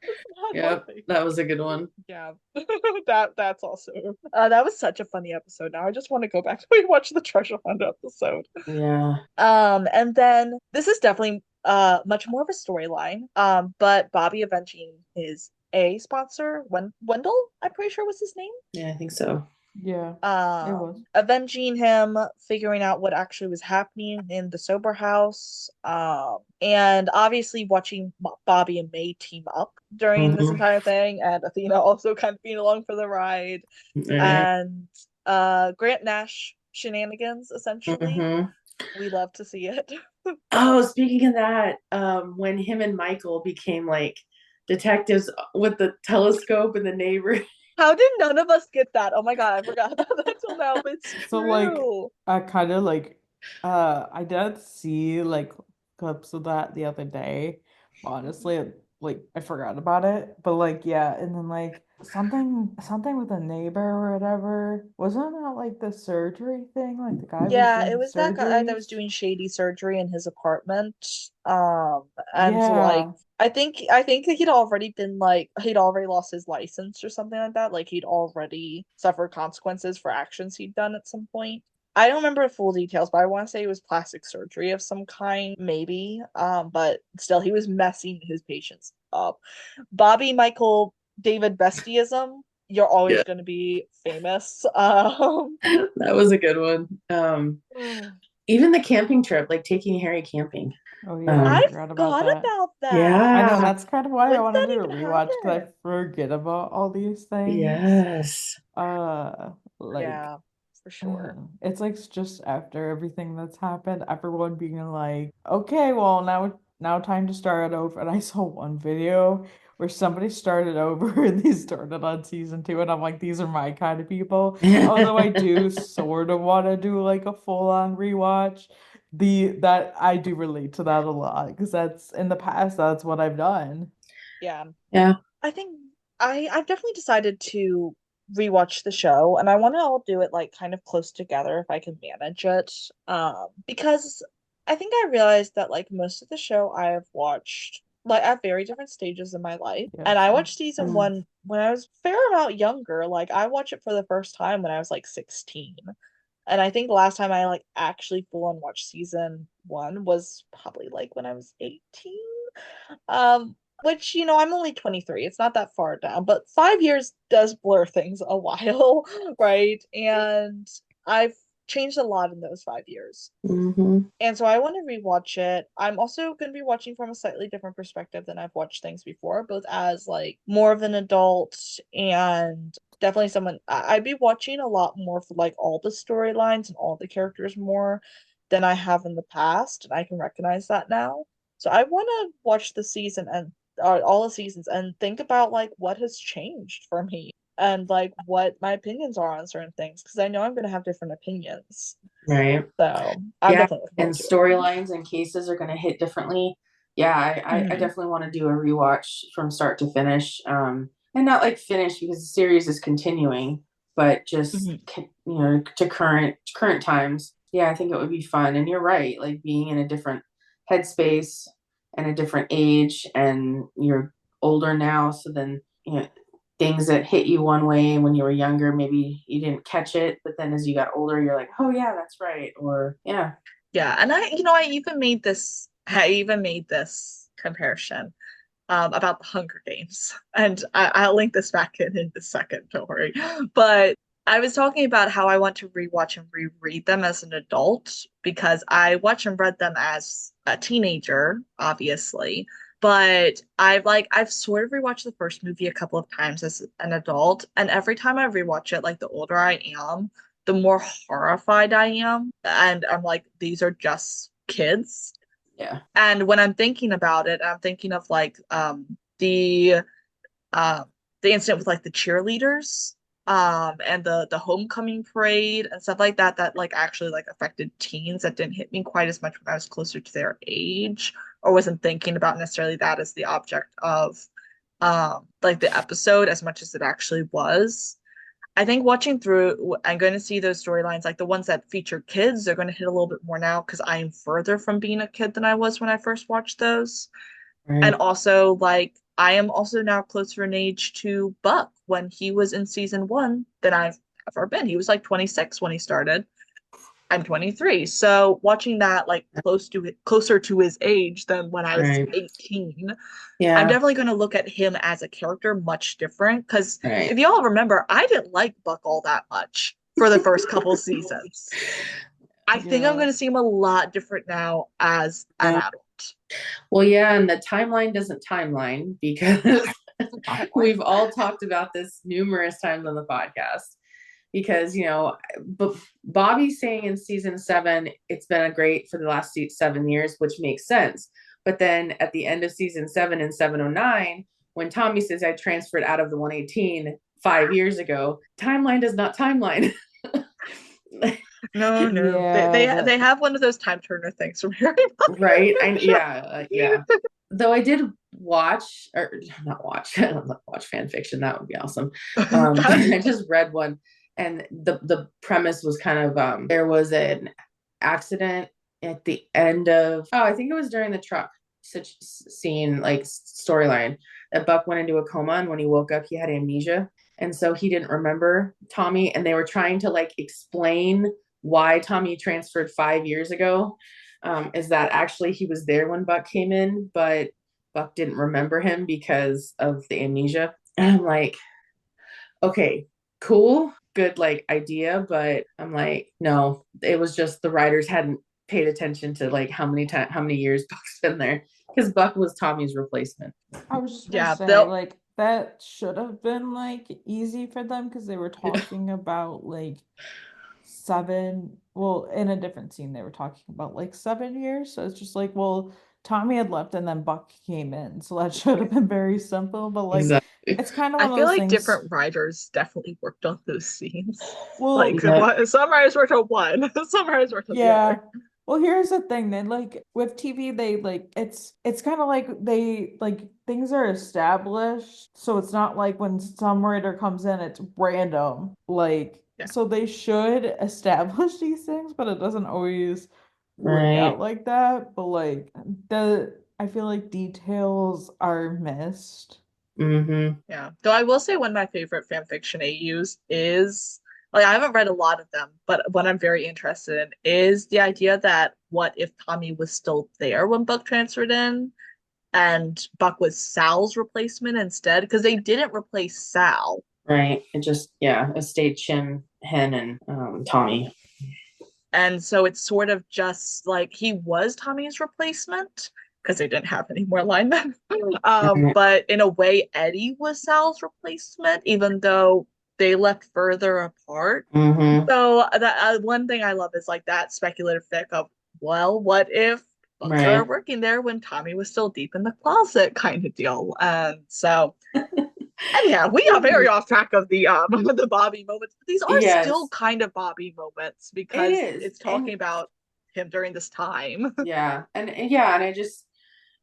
It's not yep, helping. that was a good one. Yeah, that's also that was such a funny episode. Now I just want to go back and watch the treasure hunt episode. Yeah. And then this is definitely much more of a storyline. But Bobby avenging his A sponsor, Wendell, I'm pretty sure was his name. Yeah, I think so. Yeah, it was. Avenging him, figuring out what actually was happening in the sober house, and obviously watching Bobby and May team up during this Mhm. entire thing, and Athena also kind of being along for the ride, Right. and Grant Nash shenanigans, essentially. Mhm. We love to see it. Oh, speaking of that, when him and Michael became like detectives with the telescope and the neighbor. How did none of us get that? Oh my God, I forgot about that till now, but it's So like true. I kind of like I did see like clips of that the other day. Honestly, like I forgot about it. But like yeah, and then like something with a neighbor or whatever. Wasn't that like the surgery thing? Like the guy was Yeah, it doing was that guy that was surgeries? doing shady surgery in his apartment. And like Yeah. I think that he'd already lost his license or something like that. Like he'd already suffered consequences for actions he'd done at some point. I don't remember the full details, but I want to say it was plastic surgery of some kind, maybe. But still, he was messing his patients up. Bobby Michael David Bestism you're always Yeah. going to be famous. That was a good one. Even the camping trip, like taking Harry camping. Oh yeah, I I Um, forgot about forgot that. about that. I know yeah. that's kind of why I When did wanted that to do a even rewatch because I happen? forget about all these things. Yes. Like Yeah, for sure. it's like just after everything that's happened, everyone being like, okay, well now time to start over. And I saw one video where somebody started over and they started on season 2, and I'm like, these are my kind of people. Although I do sort of want to do like a full-on rewatch. That I do relate to that a lot because that's in the past, that's what I've done. Yeah. Yeah. I think I've definitely decided to rewatch the show, and I want to all do it like kind of close together if I can manage it. Because I think I realized that like most of the show I have watched like at very different stages in my life. Yeah, And I same. watched season Mm. one when I was a fair amount younger. Like I watched it for the first time when I was like 16. And I think last time I like actually full on watched season one was probably like when I was 18. Which, I'm only 23. It's not that far down, but 5 years does blur things a while, right? And I've changed a lot in those 5 years. Hmm. And so I want to rewatch it. I'm also going to be watching from a slightly different perspective than I've watched things before, both as like more of an adult and definitely someone I'd be watching a lot more for like all the storylines and all the characters more than I have in the past, and I can recognize that now. So I want to watch the season and all the seasons and think about like what has changed for me and like what my opinions are on certain things because I know I'm going to have different opinions. Right. So I'm Yeah. definitely looking And forward to it. storylines and cases are going to hit differently. Yeah. I Mhm. definitely want to do a rewatch from start to finish. And not like finish because the series is continuing, but just, Mhm. to current times. Yeah. I think it would be fun. And you're right. Like being in a different headspace and a different age, and you're older now. So then, things that hit you one way when you were younger, maybe you didn't catch it, but then as you got older, you're like, oh yeah, that's right. Or yeah. Yeah, and I even made this comparison about the Hunger Games, and I'll link this back in a second. Don't worry. But I was talking about how I want to rewatch and reread them as an adult because I watched and read them as a teenager, obviously. But I've sort of rewatched the first movie a couple of times as an adult, and every time I rewatch it, like the older I am, the more horrified I am. And I'm like, these are just kids. Yeah. And when I'm thinking about it, I'm thinking of like uh the incident with like the cheerleaders and the homecoming parade and stuff like that like actually like affected teens that didn't hit me quite as much when I was closer to their age or wasn't thinking about necessarily that as the object of like the episode as much as it actually was. I think watching through, I'm going to see those storylines, like the ones that feature kids, they're going to hit a little bit more now because I am further from being a kid than I was when I first watched those. And Right. also, like, I am also now closer in age to Buck when he was in season one than I've ever been. He was like 26 when he started. I'm 23. So watching that like closer to his age than when I was Right. 18, I'm Yeah. definitely going to look at him as a character much different because Right. if y'all remember, I didn't like Buck all that much for the first couple seasons. I think I'm Yeah. going to see him a lot different now as an Yeah. adult. Well, yeah, and the timeline doesn't timeline because we've all talked about this numerous times on the podcast. Because but Bobby's saying in season 7 it's been a great for the last 7 years, which makes sense. But then at the end of season 7 in 709, when Tommy says I transferred out of the 118 5 years ago, timeline does not timeline. No, no, they Yeah, they they have one of those time turner things from Harry Potter. Right? I'm And sure. yeah, yeah. Though I did watch, or not watch, not watch fan fiction. That would be awesome. I just read one, and the premise was kind of there was an accident at the end of, I think it was during the truck such scene, like storyline, that Buck went into a coma, and when he woke up he had amnesia, and so he didn't remember Tommy, and they were trying to like explain why Tommy transferred 5 years ago. Is that actually he was there when Buck came in, but Buck didn't remember him because of the amnesia. And I'm like, okay, cool, good like idea, but I'm like, no, it was just the writers hadn't paid attention to like how many years Buck's been there because Buck was Tommy's replacement. I was just gonna Yeah, say, they'll like, that should have been like easy for them because they were Yeah. talking about like 7, well, in a different scene, they were talking about like 7 years. So it's just like, well, Tommy had left and then Buck came in. So that should have been very simple, but like, Exactly. it's kind of I one of feel those like things. different writers definitely worked on those scenes. Well, Like Yeah. some writers worked on one, some writers worked on the yeah. other. Well, here's the thing, then like with TV, they like it's kind of like they like things are established, so it's not like when some writer comes in, it's random. Like Yeah. so they should establish these things, but it doesn't always work out Right. like that. But like I feel like details are missed. Mm-hmm. Yeah. Though I will say one of my favorite fan fiction AUs is like I haven't read a lot of them, but what I'm very interested in is the idea that what if Tommy was still there when Buck transferred in and Buck was Sal's replacement instead? Because they didn't replace Sal. Right. It just, yeah, it stayed Chim, Hen, and Tommy. And so it's sort of just like he was Tommy's replacement because they didn't have any more linemen. Right. But in a way, Eddie was Sal's replacement, even though they left further apart. Mm-hmm. So that one thing I love is like that speculative fic of, well, what if Buck started Right. working there when Tommy was still deep in the closet kind of deal. And so anyhow, we got very off track of the the Bobby moments, but these are still Yes, kind of Bobby moments it because is. it's And talking about him during this time. yeah, and I just,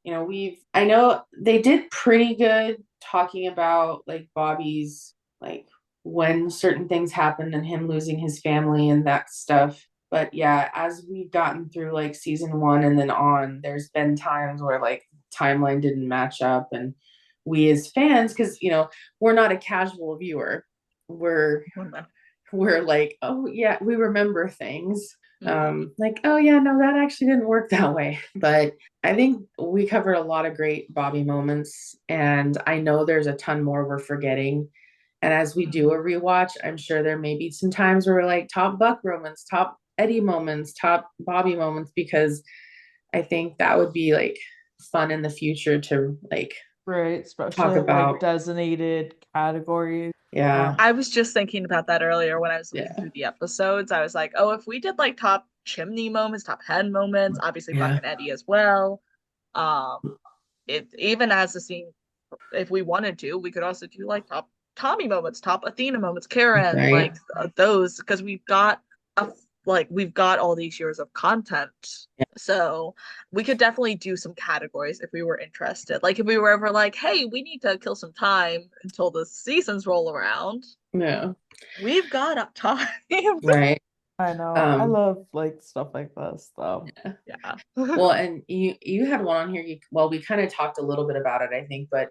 I know they did pretty good talking about like Bobby's like when certain things happened and him losing his family and that stuff. But yeah, as we've gotten through like season one and then on, there's been times where like timeline didn't match up, and we as fans, because we're not a casual viewer, we're we're like, oh yeah, we remember things. Like, oh yeah, no, that actually didn't work that way. But I think we covered a lot of great Bobby moments, and I know there's a ton more we're forgetting. And as we do a rewatch, I'm sure there may be some times where we're like top Buck moments, top Eddie moments, top Bobby moments, because I think that would be like fun in the future to like Right, talk especially like about. designated categories. Yeah, I was just thinking about that earlier when I was looking yeah, through the episodes. I was like, oh, if we did like top chimney moments, top head moments, obviously Buck yeah, and Eddie as well. Um, it even as a scene, if we wanted to, we could also do like top Tommy moments, top Athena moments, Karen, right. like those, because a, we've got all these years of content. Yeah, So we could definitely do some categories if we were interested. Like if we were ever like, hey, we need to kill some time until the seasons roll around. yeah, We've got up time. right. I know. I Um, love like stuff like this though. Yeah. Well, and you had one on here. Well, we kind of talked a little bit about it, I think, but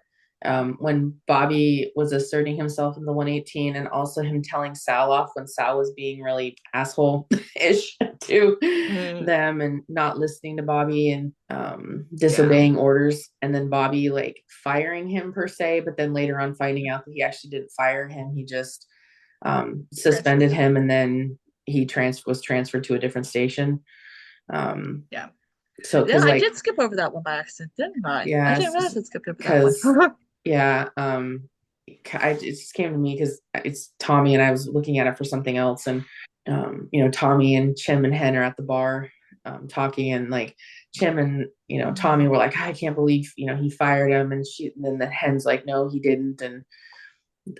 when Bobby was asserting himself in the 118, and also him telling Sal off when Sal was being really asshole-ish to Mm, them and not listening to Bobby and yeah. disobeying orders, and then Bobby like firing him per se, but then later on finding out that he actually didn't fire him, he just Transferred suspended him. him, and then he was transferred to a different station. Um, Yeah. so, Yeah, because I like, did skip over that one by accident, didn't I? I didn't yes, realize I skipped over that one. because yeah, it just came to me because it's Tommy, and I was looking at it for something else, and Tommy and Chim and Hen are at the bar, talking, and like Chim and Tommy were like, I can't believe he fired him, and then the Hen's like, no, he didn't, and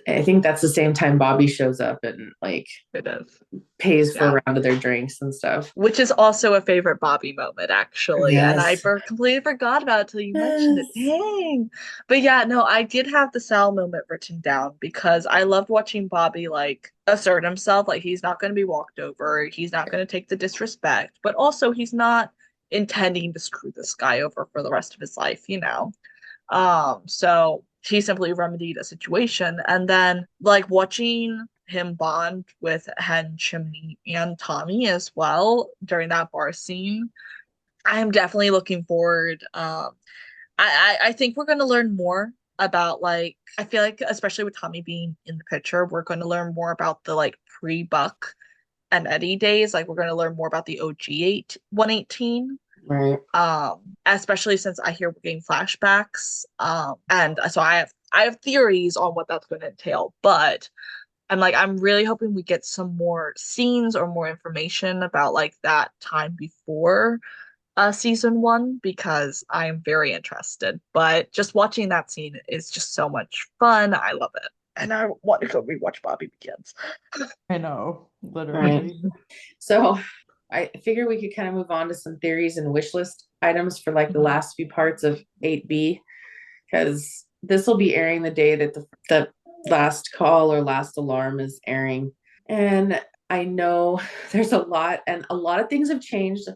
I think that's the same time Bobby shows up and like It is. pays for Yeah. a round of their drinks and stuff. Which is also a favorite Bobby moment, actually. And I Yes. completely forgot about it till you mentioned it. Yes. Dang. But yeah, no, I did have the Sal moment written down because I loved watching Bobby like assert himself. Like he's not going to be walked over. He's not going to take the disrespect, but also he's not intending to screw this guy over for the rest of his life. So he simply remedied a situation. And then like watching him bond with Hen, Chimney, and Tommy as well during that bar scene. I am definitely looking forward. I think we're gonna learn more about like I feel like especially with Tommy being in the picture, we're going to learn more about the like pre-Buck and Eddie days. Like we're going to learn more about the OG 118. Right. Especially since I hear we're getting flashbacks. And so I have theories on what that's going to entail, but I'm really hoping we get some more scenes or more information about like that time before season one because I am very interested. But just watching that scene is just so much fun. I love it. And I want to go rewatch Bobby Begins. I know, Right. literally. So I figure we could kind of move on to some theories and wish list items for like the last few parts of 8B, because this will be airing the day that the last call or last alarm is airing. And I know there's a lot, and a lot of things have changed.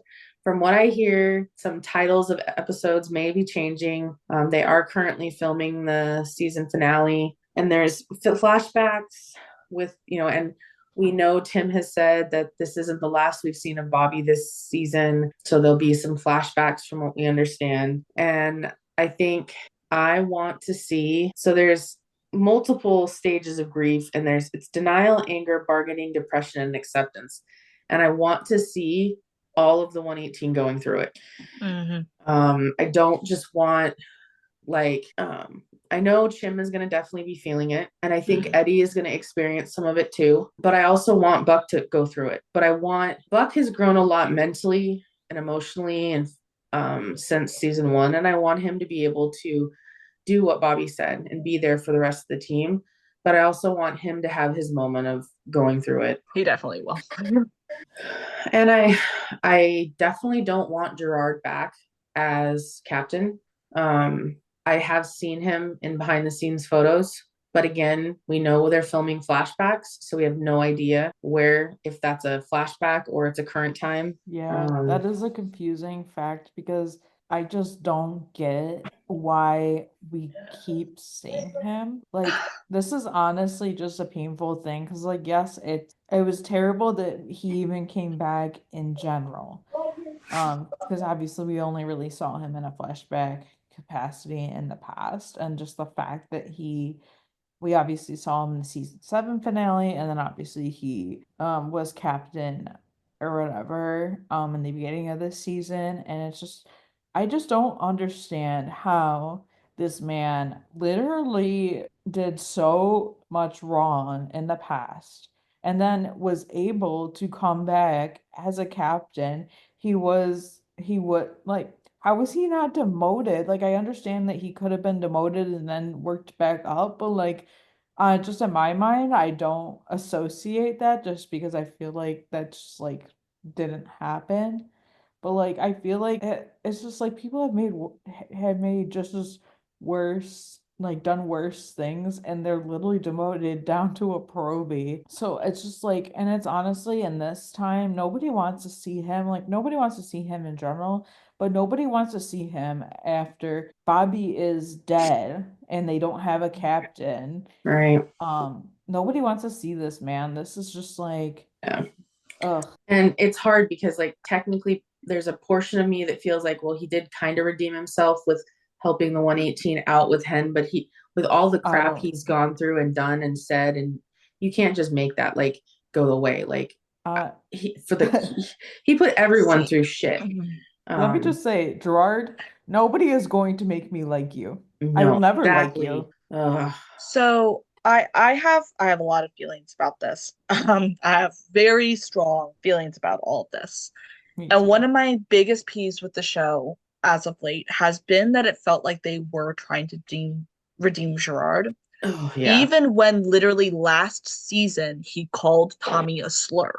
From what I hear, some titles of episodes may be changing. They are currently filming the season finale, and there's flashbacks with, and we know Tim has said that this isn't the last we've seen of Bobby this season. So there'll be some flashbacks from what we understand. And I think I want to see, so there's multiple stages of grief, and it's denial, anger, bargaining, depression, and acceptance. And I want to see all of the 118 going through it. I don't just want I know Chim is going to definitely be feeling it, and I think Eddie is going to experience some of it too, but I also want Buck to go through it. But Buck has grown a lot mentally and emotionally and since season one, and I want him to be able to do what Bobby said and be there for the rest of the team, but I also want him to have his moment of going through it. He definitely will. And I definitely don't want Gerard back as captain. I have seen him in behind the scenes photos, but again, we know they're filming flashbacks, so we have no idea if that's a flashback or it's a current time. Yeah, that is a confusing fact because I just don't get why we keep seeing him. Like, this is honestly just a painful thing because, like, yes, it was terrible that he even came back in general. Because obviously we only really saw him in a flashback capacity in the past, and just the fact that we obviously saw him in the season 7 finale, and then obviously he was captain or whatever in the beginning of this season, and I just don't understand how this man literally did so much wrong in the past and then was able to come back as a captain. He would like, how was he not demoted? Like, I understand that he could have been demoted and then worked back up, but like, just in my mind, I don't associate that just because I feel like that just like didn't happen. But like, I feel like it's just like people have made just as worse, like done worse things, and they're literally demoted down to a probie. So it's just like, and it's honestly in this time, nobody wants to see him. Like, nobody wants to see him in general, but nobody wants to see him after Bobby is dead and they don't have a captain. Right. Nobody wants to see this, man. This is just like, Yeah. ugh. And it's hard because like technically there's a portion of me that feels like, well, he did kind of redeem himself with helping the 118 out with Hen, but with all the crap he's gone through and done and said, and you can't just make that like go away. Like he put everyone through shit. Let me just say, Gerard, nobody is going to make me like you. I No, will never exactly. like you. So I have a lot of feelings about this. I have very strong feelings about all of this. And one of my biggest peeves with the show as of late has been that it felt like they were trying to redeem Gerard. Oh, yeah. Even when literally last season he called Tommy a slur.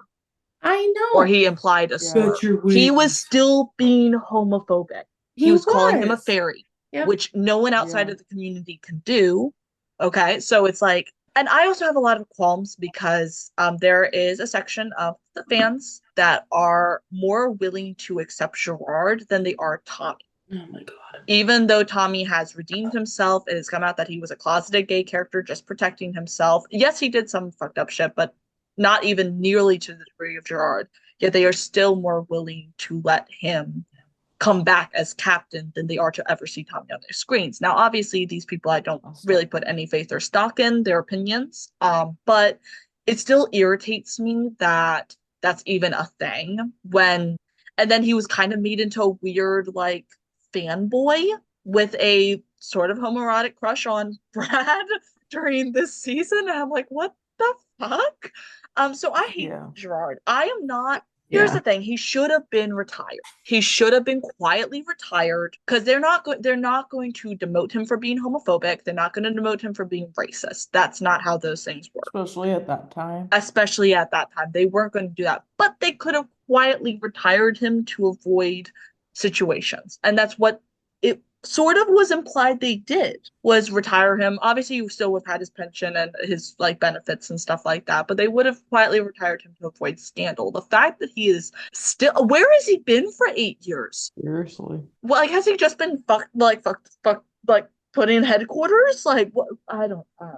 I know. Or he implied a slur. He was still being homophobic. He was calling him a fairy, which no one outside of the community can do. Okay, so it's like, and I also have a lot of qualms because there is a section of the fans that are more willing to accept Gerard than they are Tommy. Oh my God. Even though Tommy has redeemed himself, it has come out that he was a closeted gay character just protecting himself. Yes, he did some fucked up shit, but not even nearly to the degree of Gerard. Yet they are still more willing to let him come back as captain than they are to ever see Tommy on their screens. Now, obviously, these people I don't really put any faith or stock in their opinions, but it still irritates me that that's even a thing when, and then he was kind of made into a weird like fanboy with a sort of homoerotic crush on Brad during this season. And I'm like, what the fuck? So I hate Yeah. Gerard. I am not. Here's Yeah. the thing: he should have been retired. He should have been quietly retired because they're not going to demote him for being homophobic. They're not going to demote him for being racist. That's not how those things work. Especially at that time. Especially at that time, they weren't going to do that. But they could have quietly retired him to avoid situations, and that's what it sort of was implied they did, was retire him. Obviously you still would have had his pension and his like benefits and stuff like that, but they would have quietly retired him to avoid scandal. The fact that he is still, where has he been for 8 years? Seriously. Well, like, has he just been fucked like put in headquarters? Like, what? I don't know.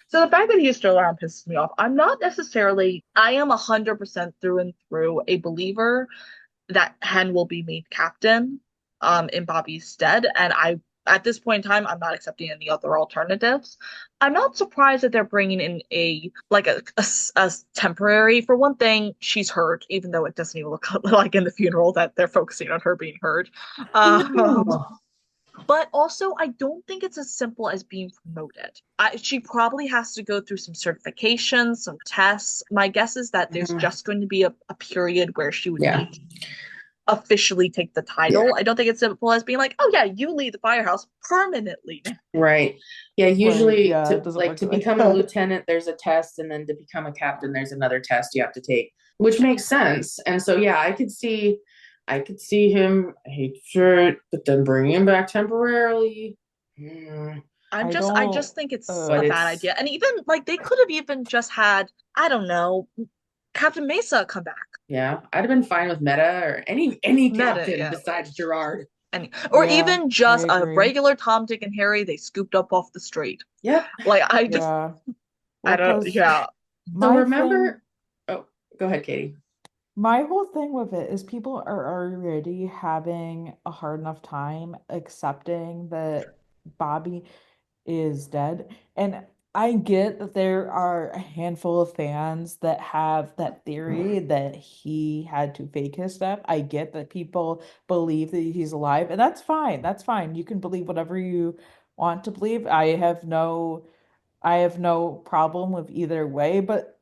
So the fact that he's still around pisses me off. I'm not necessarily, I am 100% through and through a believer that Hen will be made captain in Bobby's stead. And I, at this point in time, I'm not accepting any other alternatives. I'm not surprised that they're bringing in a temporary. For one thing, she's hurt, even though it doesn't even look like in the funeral that they're focusing on her being hurt. But also, I don't think it's as simple as being promoted. She probably has to go through some certifications, some tests. My guess is that there's just going to be a period where she would need to officially take the title. Yeah. I don't think it's simple as being like, oh yeah, you lead the firehouse permanently. Right. Yeah, usually yeah, it to doesn't work to like become a that. lieutenant, there's a test, and then to become a captain, there's another test you have to take, which makes sense. And so yeah, I could see him, I hate shirt, but then bringing him back temporarily. I I just don't think it's But a bad it's idea. And even like they could have even just had, I don't know, Captain Mesa come back. yeah, I'd have been fine with Meta or any Meta, captain yeah. besides Gerard. Or Yeah, even I just a agree. regular Tom, Dick, and Harry they scooped up off the street. Yep. Like I just Yeah. I Well, don't, 'cause yeah. So my remember, thing oh, go ahead, Katie. my whole thing with it is people are already having a hard enough time accepting that Bobby is dead. And I get that there are a handful of fans that have that theory that he had to fake his death. I get that people believe that he's alive, and that's fine. That's fine. You can believe whatever you want to believe. I have no problem with either way, but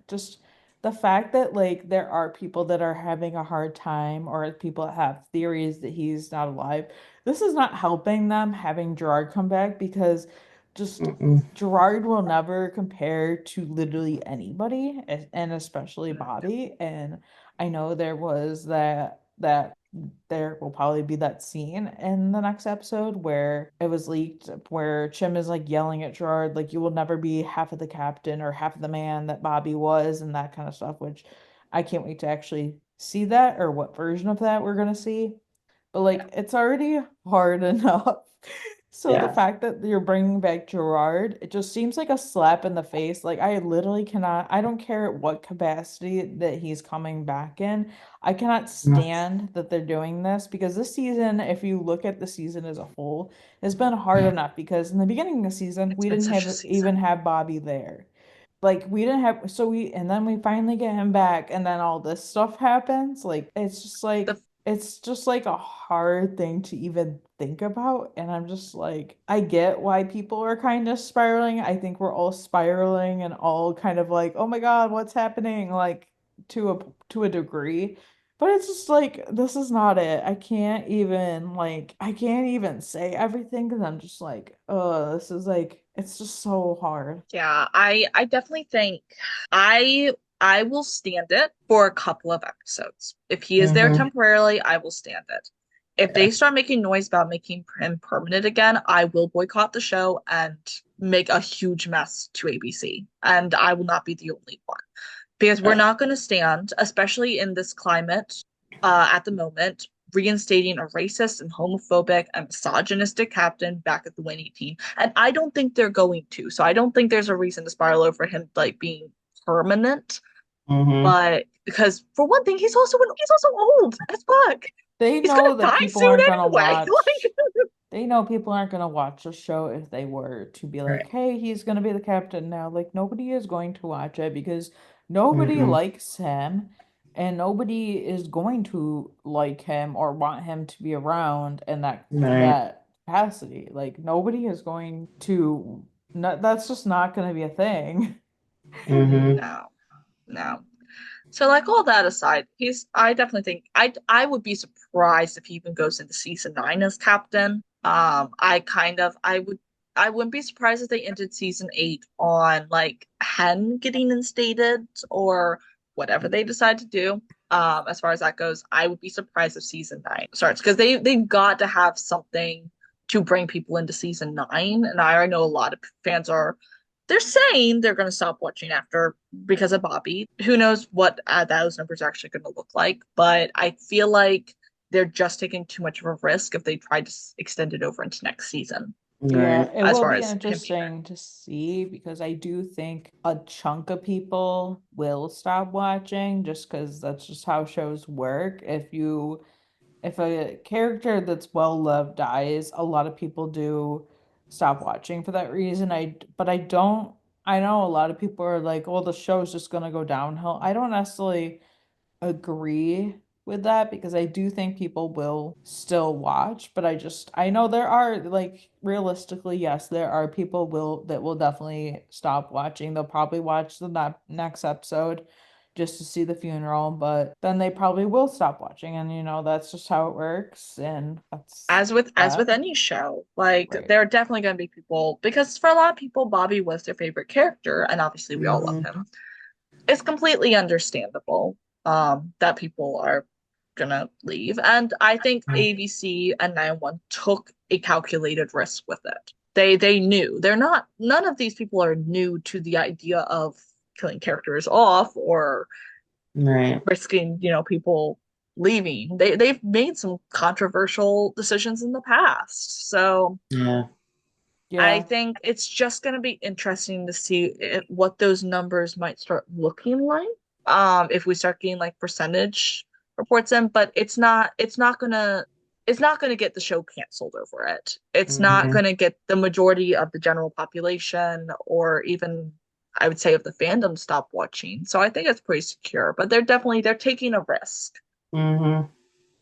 just the fact that like there are people that are having a hard time or people that have theories that he's not alive, this is not helping them having Gerard come back because just Mm-mm. Gerard will never compare to literally anybody, and especially Bobby. And I know there was that there will probably be that scene in the next episode where it was leaked where Chim is like yelling at Gerard like you will never be half of the captain or half of the man that Bobby was and that kind of stuff, which I can't wait to actually see that or what version of that we're gonna see. But like it's already hard enough. So the Yeah. fact that you're bringing back Gerard, it just seems like a slap in the face. Like I literally cannot, I don't care what capacity that he's coming back in. I cannot stand that they're doing this because this season, if you look at the season as a whole, has been hard enough because in the beginning of the season, It's we been didn't such a have even season. have Bobby there. Like we didn't have so we and then we finally get him back and then all this stuff happens. Like The it's just like a hard thing to even think about. And I'm just like, I get why people are kind of spiraling. I think we're all spiraling and all kind of like, oh my God, what's happening? Like to a degree. But it's just like this is not it. I can't even say everything because I'm just like, oh, this is like it's just so hard. Yeah, I definitely think I will stand it for a couple of episodes. If he is there Mm-hmm. temporarily, I will stand it. If Yeah. they start making noise about making him permanent again, I will boycott the show and make a huge mess to ABC. And I will not be the only one. Because we're not going to stand, especially in this climate at the moment, reinstating a racist and homophobic and misogynistic captain back at the winning team. And I don't think they're going to. So I don't think there's a reason to spiral over him like being permanent. Mm-hmm. But because for one thing, he's also old as fuck. They He's know gonna that die people soon aren't gonna anyway. watch. Like, They know people aren't gonna watch the show if they were to be like, Right. hey, he's gonna be the captain now. Like nobody is going to watch it because nobody Mm-mm. likes him and nobody is going to like him or want him to be around in Right. that capacity. Like nobody is going to that's just not gonna be a thing. Mm-hmm. no, no. So like all that aside, I definitely think I would be surprised if he even goes into season 9 as captain. I wouldn't be surprised if they ended season 8 on like Hen getting instated or whatever they decide to do. As far as that goes, I would be surprised if season 9 starts because they've got to have something to bring people into season 9. And I know a lot of fans are they're saying they're going to stop watching after because of Bobby. Who knows what those numbers are actually going to look like? But I feel like they're just taking too much of a risk if they try to extend it over into next season, Yeah, Right. it as will far be as him being there. interesting to see because I do think a chunk of people will stop watching just because that's just how shows work. If a character that's well loved dies, a lot of people do stop watching for that reason. But I don't, I know a lot of people are like, well, the show's just gonna go downhill. I don't necessarily agree with that because I do think people will still watch, but I know there are like realistically, yes, there are people will definitely stop watching. They'll probably watch the next episode just to see the funeral, but then they probably will stop watching and that's just how it works and that's As with that. any show, like Right. there are definitely going to be people because for a lot of people, Bobby was their favorite character, and obviously we all love Mm-hmm. him. It's completely understandable that people are gonna leave. And I think ABC and 9-1 took a calculated risk with it. They knew they're not none of these people are new to the idea of killing characters off or Right. risking, people leaving. They've made some controversial decisions in the past. So Yeah. I Yeah. think it's just going to be interesting to see what those numbers might start looking like. If we start getting like percentage reports in, but it's not gonna get the show canceled over it. It's not Mm-hmm. gonna get the majority of the general population or even I would say of the fandom stop watching. So I think it's pretty secure, but they're taking a risk. Mm-hmm.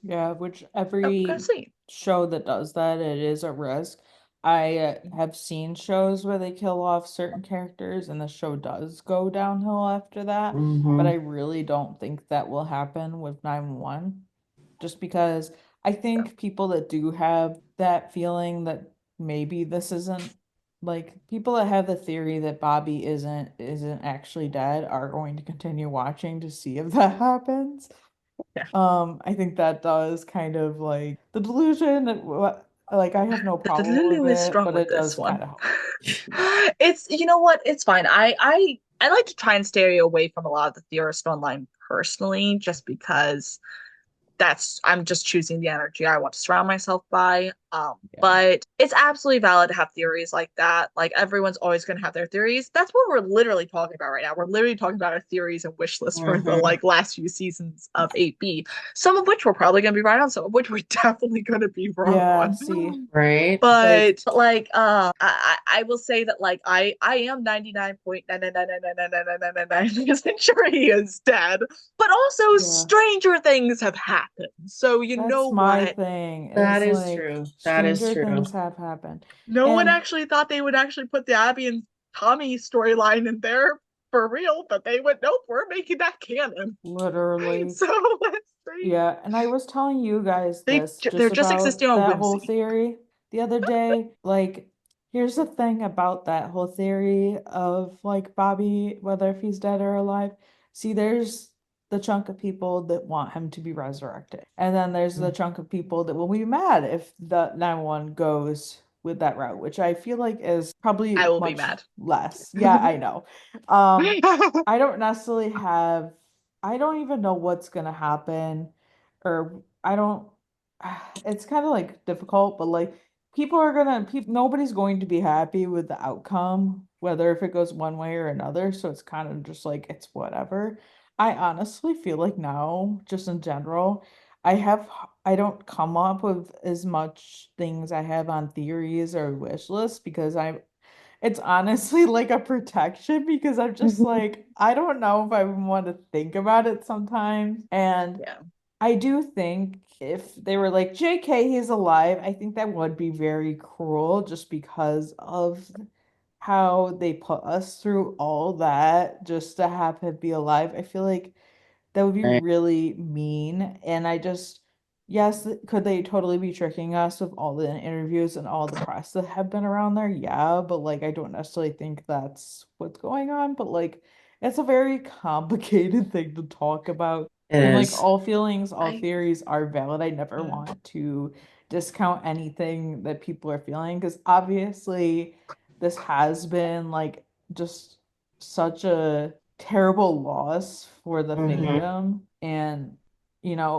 Yeah, which So we're gonna every see. show that does that, it is a risk. I have seen shows where they kill off certain characters and the show does go downhill after that, but I Mm-hmm. really don't think that will happen with 911. Just because I think people that do have that feeling that maybe this isn't like people that have the theory that Bobby isn't actually dead are going to continue watching to see if that happens. Yeah. I think that does kind of like the delusion, like I have no The problem with Lulu is it, strong but with it this does one. kind of help. It's you know what? It's fine. I like to try and stay away from a lot of the theorists online personally, just because I'm just choosing the energy I want to surround myself by. Yeah. But it's absolutely valid to have theories like that. Like everyone's always going to have their theories. That's what we're literally talking about right now. We're literally talking about our theories and wish lists for the Mm-hmm. like last few seasons of 8B. Some of which we're probably going to be right on, some of which we're definitely going to be wrong Yeah, on. see. Right. But I will say that like I am 99.999999999% sure he is dead. But also Yeah. stranger things have happened. So you know That's my what? thing. That Is is like true. That is stranger true. things have happened. No one And actually thought they would actually put the Abby and Tommy storyline in there for real, but they went, nope, we're making that canon. literally, So let's see. yeah, and I was telling you guys this They're just just about existing on that whole whimsy. theory the other day. Like, here's the thing about that whole theory of like Bobby, whether if he's dead or alive. See, there's the chunk of people that want him to be resurrected. And then there's the chunk of people that will be mad if the 911 goes with that route, which I feel like is I probably will be much mad. less. Yeah, I know. I don't necessarily have I don't even know what's gonna happen, or I don't. It's kind of like difficult, but like nobody's going to be happy with the outcome, whether if it goes one way or another. So it's kind of just like it's whatever. I honestly feel like now, just in general, I don't come up with as much things I have on theories or wish lists because it's honestly like a protection because I'm just Mhm. like, I don't know if I want to think about it sometimes. And Yeah. I do think if they were like, JK, he's alive, I think that would be very cruel just because of how they put us through all that just to have him be alive. I feel like that would be Right. really mean. And yes, could they totally be tricking us with all the interviews and all the press that have been around there? Yeah, but like, I don't necessarily think that's what's going on. But like, it's a very complicated thing to talk about. It And like, is. all feelings, all I theories are valid. I never mm, want to discount anything that people are feeling because obviously this has been like just such a terrible loss for the Mhm. fandom and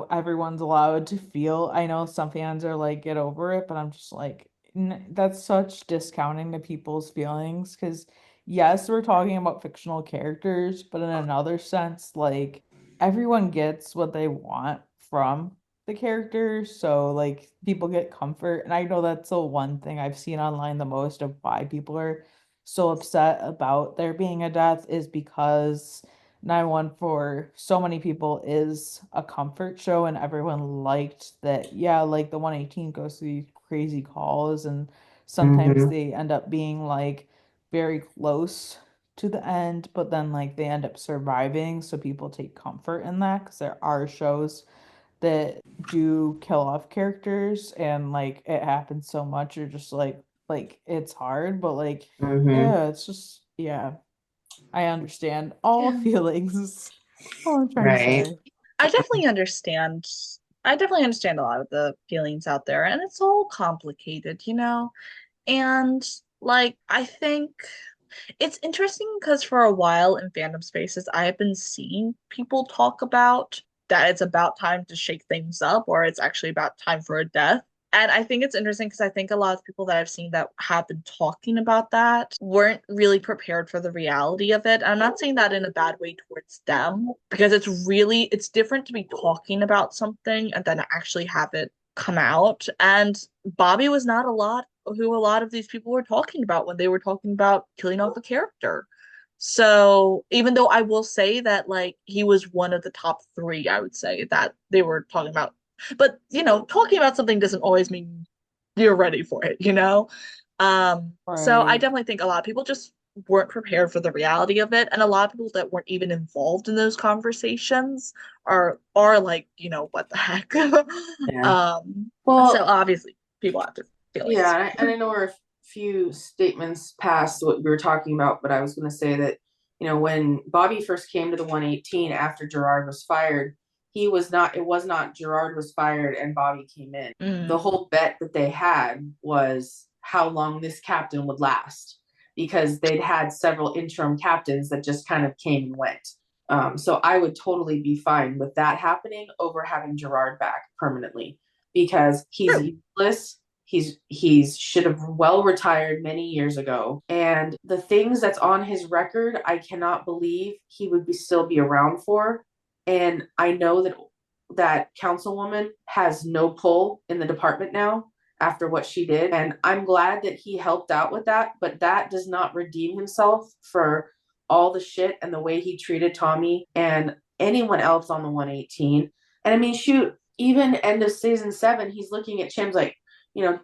everyone's allowed to feel. I know some fans are like get over it, but I'm just like that's such discounting to people's feelings because yes, we're talking about fictional characters, but in another sense like everyone gets what they want from the characters, so like people get comfort. And I know that's the one thing I've seen online the most of why people are so upset about there being a death is because 911 for so many people is a comfort show and everyone liked that. Yeah, like the 118 goes through these crazy calls and sometimes Mhm. they end up being like very close to the end, but then like they end up surviving, so people take comfort in that because there are shows that do kill off characters and like it happens so much you're just like it's hard, but like Mhm. yeah, it's just yeah, I understand all yeah. feelings is all I'm trying to Right. say. I definitely understand. I definitely understand a lot of the feelings out there, and it's all complicated, you know? And like, I think it's interesting because for a while in fandom spaces, I have been seeing people talk about that it's about time to shake things up, or it's actually about time for a death. And I think it's interesting because I think a lot of people that I've seen that have been talking about that weren't really prepared for the reality of it. I'm not saying that in a bad way towards them, because it's different to be talking about something and then actually have it come out. And Bobby was not a lot of these people were talking about when they were talking about killing off a character. So even though I will say that like he was one of the top three, I would say that they were talking about. But talking about something doesn't always mean you're ready for it, you know? So I Right. definitely think a lot of people just weren't prepared for the reality of it. And a lot of people that weren't even involved in those conversations are like, what the heck? Yeah. um, so Well, obviously people have different yeah, feelings. and I know we're a few statements past what we were talking about, but I was going to say that, when Bobby first came to the 118 after Gerard was fired, it was not Gerard was fired and Bobby came in. The Mm, whole bet that they had was how long this captain would last because they'd had several interim captains that just kind of came and went. So I would totally be fine with that happening over having Gerard back permanently because he's true. useless. He's should have well retired many years ago. And the things that's on his record, I cannot believe he would still be around for. And I know that councilwoman has no pull in the department now after what she did. And I'm glad that he helped out with that, but that does not redeem himself for all the shit and the way he treated Tommy and anyone else on the 118. And I mean, shoot, even end of season 7, he's looking at Chim's like,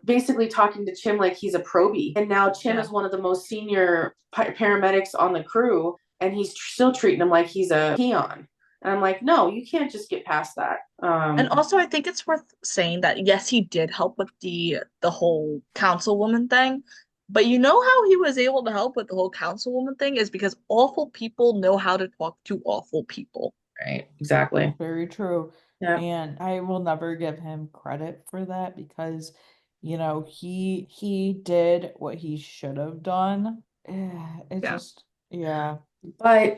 basically talking to Chim like he's a probie. And now Chim Yeah. is one of the most senior paramedics on the crew, and he's still treating him like he's a peon. And I'm like, no, you can't just get past that. And also I think it's worth saying that yes, he did help with the whole councilwoman thing. But you know how he was able to help with the whole councilwoman thing is because awful people know how to talk to awful people. Right, exactly. Very true. Yeah. And I will never give him credit for that because, he did what he should have done. It Yeah. just, yeah, But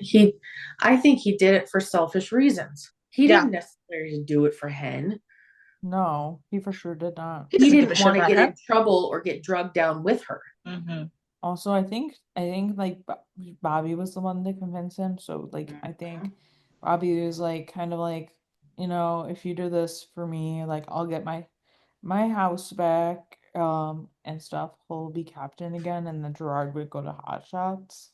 I think he did it for selfish reasons. He Yeah. didn't necessarily do it for Hen. no, he for sure did not. He He doesn't give a didn't shit want to about get him. in trouble or get drugged down with her. Hmm. Also, I think like Bobby was the one that convinced him. So like I Mhm. think Bobby was like kind of like if you do this for me, like I'll get my house back, and stuff. He'll be captain again, and then Gerard would go to Hot Shots.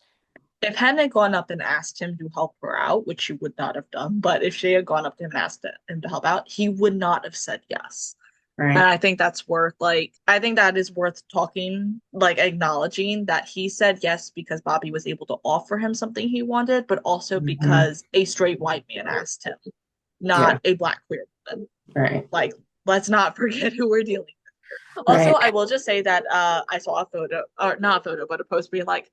If Hen had gone up and asked him to help her out, which she would not have done, but if she had gone up to him and asked him to help out, he would not have said yes. And Right. I think that's worth I think that is worth talking, like acknowledging that he said yes because Bobby was able to offer him something he wanted, but also Hmm. because a straight white man asked him, Yeah. not a black queer woman. Right. Like, let's not forget who we're dealing with. Also, Right. I will just say that I saw a photo, or not a photo, but a post being like,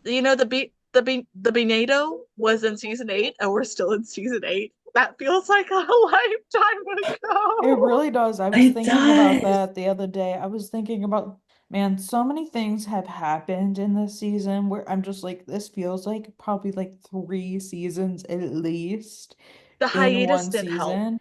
the Benado was in season 8, and we're still in season 8. That feels like a lifetime It ago. really does. I was It thinking about does. that the other day. I was thinking about, man, so many things have happened in this season where I'm just like, this feels like probably like 3 seasons at least The in hiatus one didn't help. season.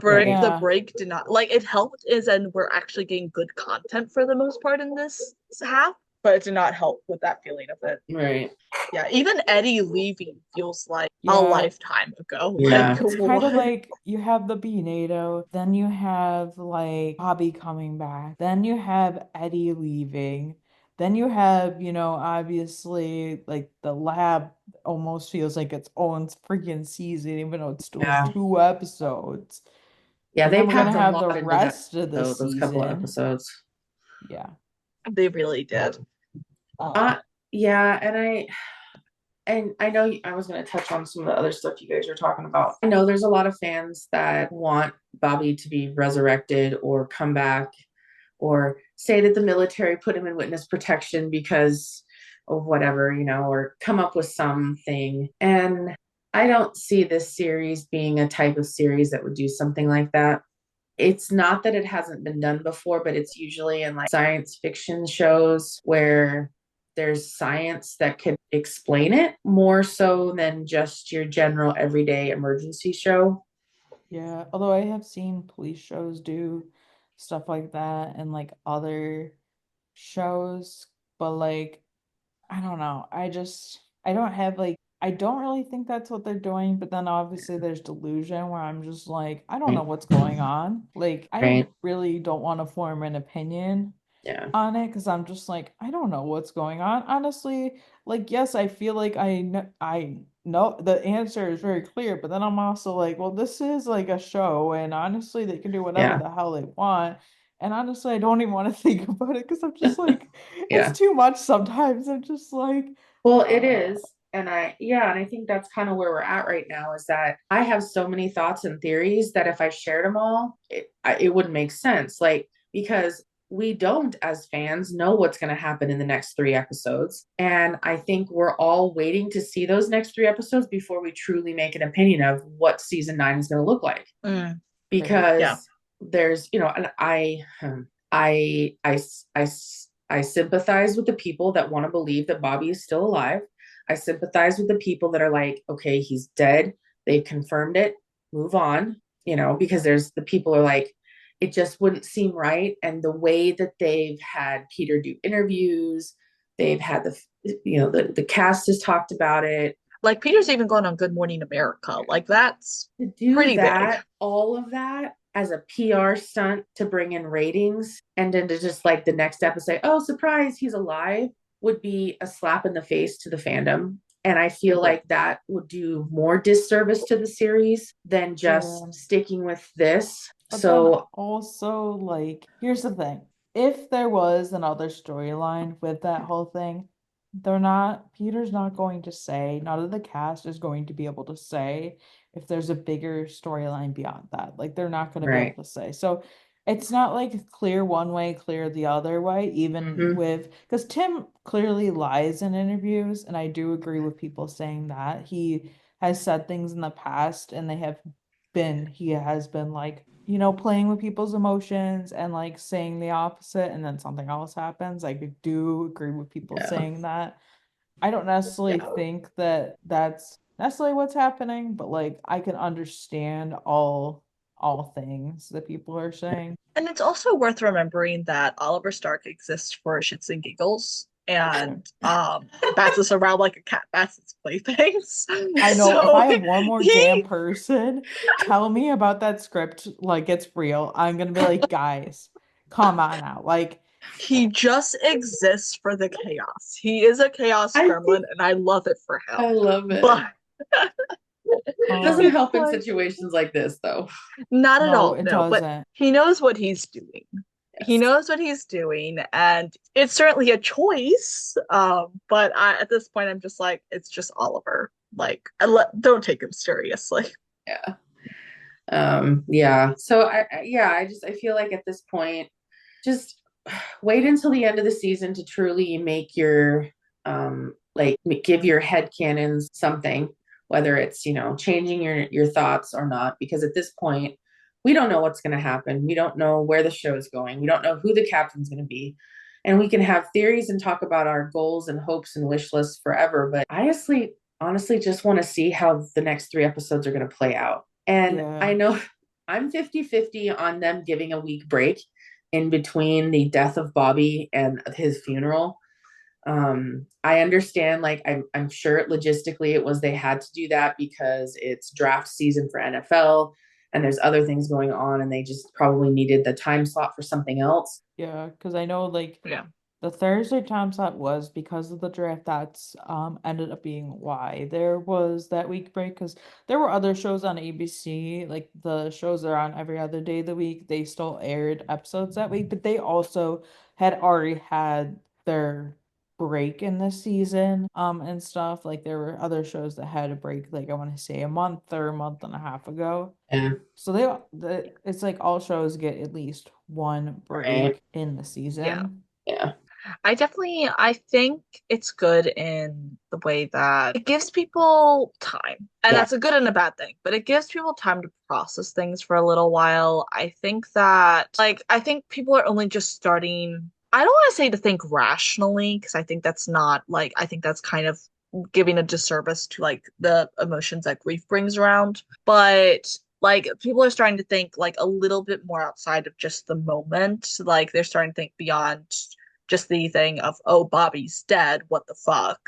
Right. The Yeah. break did not, like, it helped is, and we're actually getting good content for the most part in this half, but it did not help with that feeling of it. Right. Yeah, even Eddie leaving feels like a Yeah. lifetime ago. Like, Yeah. It's kind of what? like you have the Beanado, then you have like Bobby coming back, then you have Eddie leaving, then you have, obviously like the lab almost feels like its own freaking season, even though it's still Yeah. 2 episodes. Yeah. And They then we're gonna packed a have lot the into that rest of the episode, those couple of season. episodes. Yeah. They really did. Uh, yeah, and I know I was going to touch on some of the other stuff you guys were talking about. I know there's a lot of fans that want Bobby to be resurrected or come back or say that the military put him in witness protection because of whatever, or come up with something. And I don't see this series being a type of series that would do something like that. It's not that it hasn't been done before, but it's usually in like science fiction shows where there's science that could explain it more so than just your general everyday emergency show. Yeah. Although I have seen police shows do stuff like that and like other shows, but like I don't know. I don't have like I don't really think that's what they're doing, but then obviously there's delusion where I'm just like, I don't know Right. what's going on. Like I Right. really don't want to form an opinion Yeah. on it because I'm just like, I don't know what's going on. Honestly, like yes, I feel like I know the answer is very clear, but then I'm also like, well, this is like a show, and honestly, they can do whatever Yeah. the hell they want. And honestly, I don't even want to think about it because I'm just like, it's Yeah. too much sometimes. I'm just like, Well, it uh, is. And I think that's kind of where we're at right now is that I have so many thoughts and theories that if I shared them all, it wouldn't make sense. Like, because we don't, as fans, know what's going to happen in the next 3 episodes. And I think we're all waiting to see those next 3 episodes before we truly make an opinion of what season 9 is going to look like. Mm, yeah. Because there's, and I, I, I, I sympathize with the people that want to believe that Bobby is still alive. I sympathize with the people that are like, okay, he's dead. They've confirmed it. Move on, because there's the people are like, it just wouldn't seem right. And the way that they've had Peter do interviews, they've had the cast has talked about it. Like, Peter's even gone on Good Morning America. Like, that's To do pretty big. that, all of that as a PR stunt to bring in ratings, and then to just like the next episode say, oh, surprise, he's alive, would be a slap in the face to the fandom. And I feel like that would do more disservice to the series than just yeah. sticking with this. But then So, also, like, here's the thing. If there was another storyline with that whole thing, Peter's not going to say, none of the cast is going to be able to say if there's a bigger storyline beyond that. Like, they're not going to be able right. to say. So it's not like clear one way, clear the other way, even Mm-hmm. with, because Tim clearly lies in interviews, and I do agree with people saying that. He has said things in the past, and he has been like, playing with people's emotions and like saying the opposite, and then something else happens. I do agree with people Yeah. saying that. I don't necessarily Yeah. think that that's necessarily what's happening, but like I can understand all things that people are saying. And it's also worth remembering that Oliver Stark exists for shits and giggles. and bats us around like a cat bats its playthings. I know if So I have one more damn he person tell me about that script like it's real, I'm gonna be like, guys, come on now. Like, he just exists for the chaos. He is a chaos I gremlin, think and I love it for him. I love it. But It doesn't um, it's help in like situations like this, though. not at no, all, it no. But doesn't. he knows what he's doing. He Yes. knows what he's doing, and it's certainly a choice. But at this point, I'm just like, it's just Oliver. Like, don't take him seriously. Yeah. Yeah. So yeah, I feel like at this point, just wait until the end of the season to truly make your like give your head canons something, whether it's, changing your thoughts or not, because at this point, we don't know what's going to happen. We don't know where the show is going. We don't know who the captain's going to be. And we can have theories and talk about our goals and hopes and wish lists forever, but honestly just want to see how the next 3 episodes are going to play out. And Yeah. I know I'm 50-50 on them giving a week break in between the death of Bobby and his funeral. I understand, like, I'm sure logistically it was they had to do that because it's draft season for NFL and there's other things going on and they just probably needed the time slot for something else. Yeah, because I know like Yeah. the Thursday time slot was because of the draft. That's ended up being why there was that week break. Because there were other shows on ABC, like the shows that are on every other day of the week. They still aired episodes that week, but they also had already had their break in the season, and stuff. Like there were other shows that had a break, like I want to say a month or a month and a half ago. Yeah, So it's like all shows get at least one right. break in the Yeah. season. Yeah, I think it's good in the way that it gives people time. And yeah, that's a good and a bad thing, but it gives people time to process things for a little while. I think that, like, I think people are only just starting, I don't want to say to think rationally, because I think that's not, like, I think that's kind of giving a disservice to, like, the emotions that grief brings around. But like people are starting to think like a little bit more outside of just the moment. Like they're starting to think beyond just the thing of, oh, Bobby's dead, what the fuck.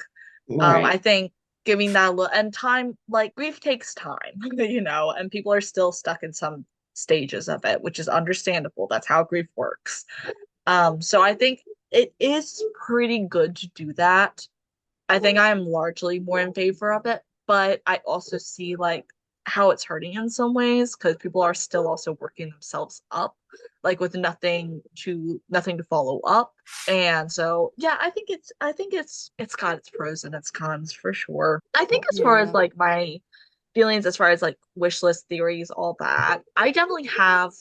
right. I think giving that a little and time, like grief takes time, and people are still stuck in some stages of it, which is understandable. That's how grief works. So I think it is pretty good to do that. I think I'm largely more in favor of it, but I also see like how it's hurting in some ways because people are still also working themselves up, like with nothing to follow up. And so yeah, I think it's got its pros and its cons for sure. I think as far as Yeah. like my feelings as far as like wish list theories, all that, I definitely have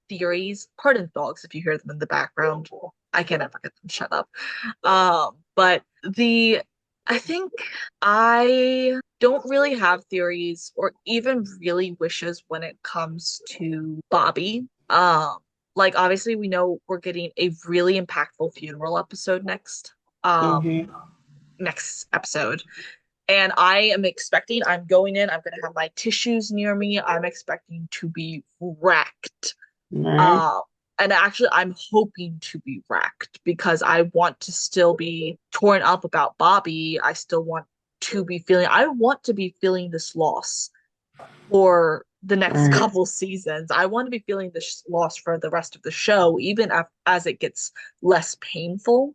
theories. Pardon dogs if you hear them in the background. I can't ever get them shut up. But the I think I don't really have theories or even really wishes when it comes to Bobby. Like obviously we know we're getting a really impactful funeral episode Mm-hmm. next episode. And I'm going in, I'm gonna have my tissues near me. I'm expecting to be wrecked. Right, Uh, and actually, I'm hoping to be wrecked because I want to still be torn up about Bobby. I want to be feeling this loss for the next right, couple seasons. I want to be feeling this loss for the rest of the show, even as it gets less painful.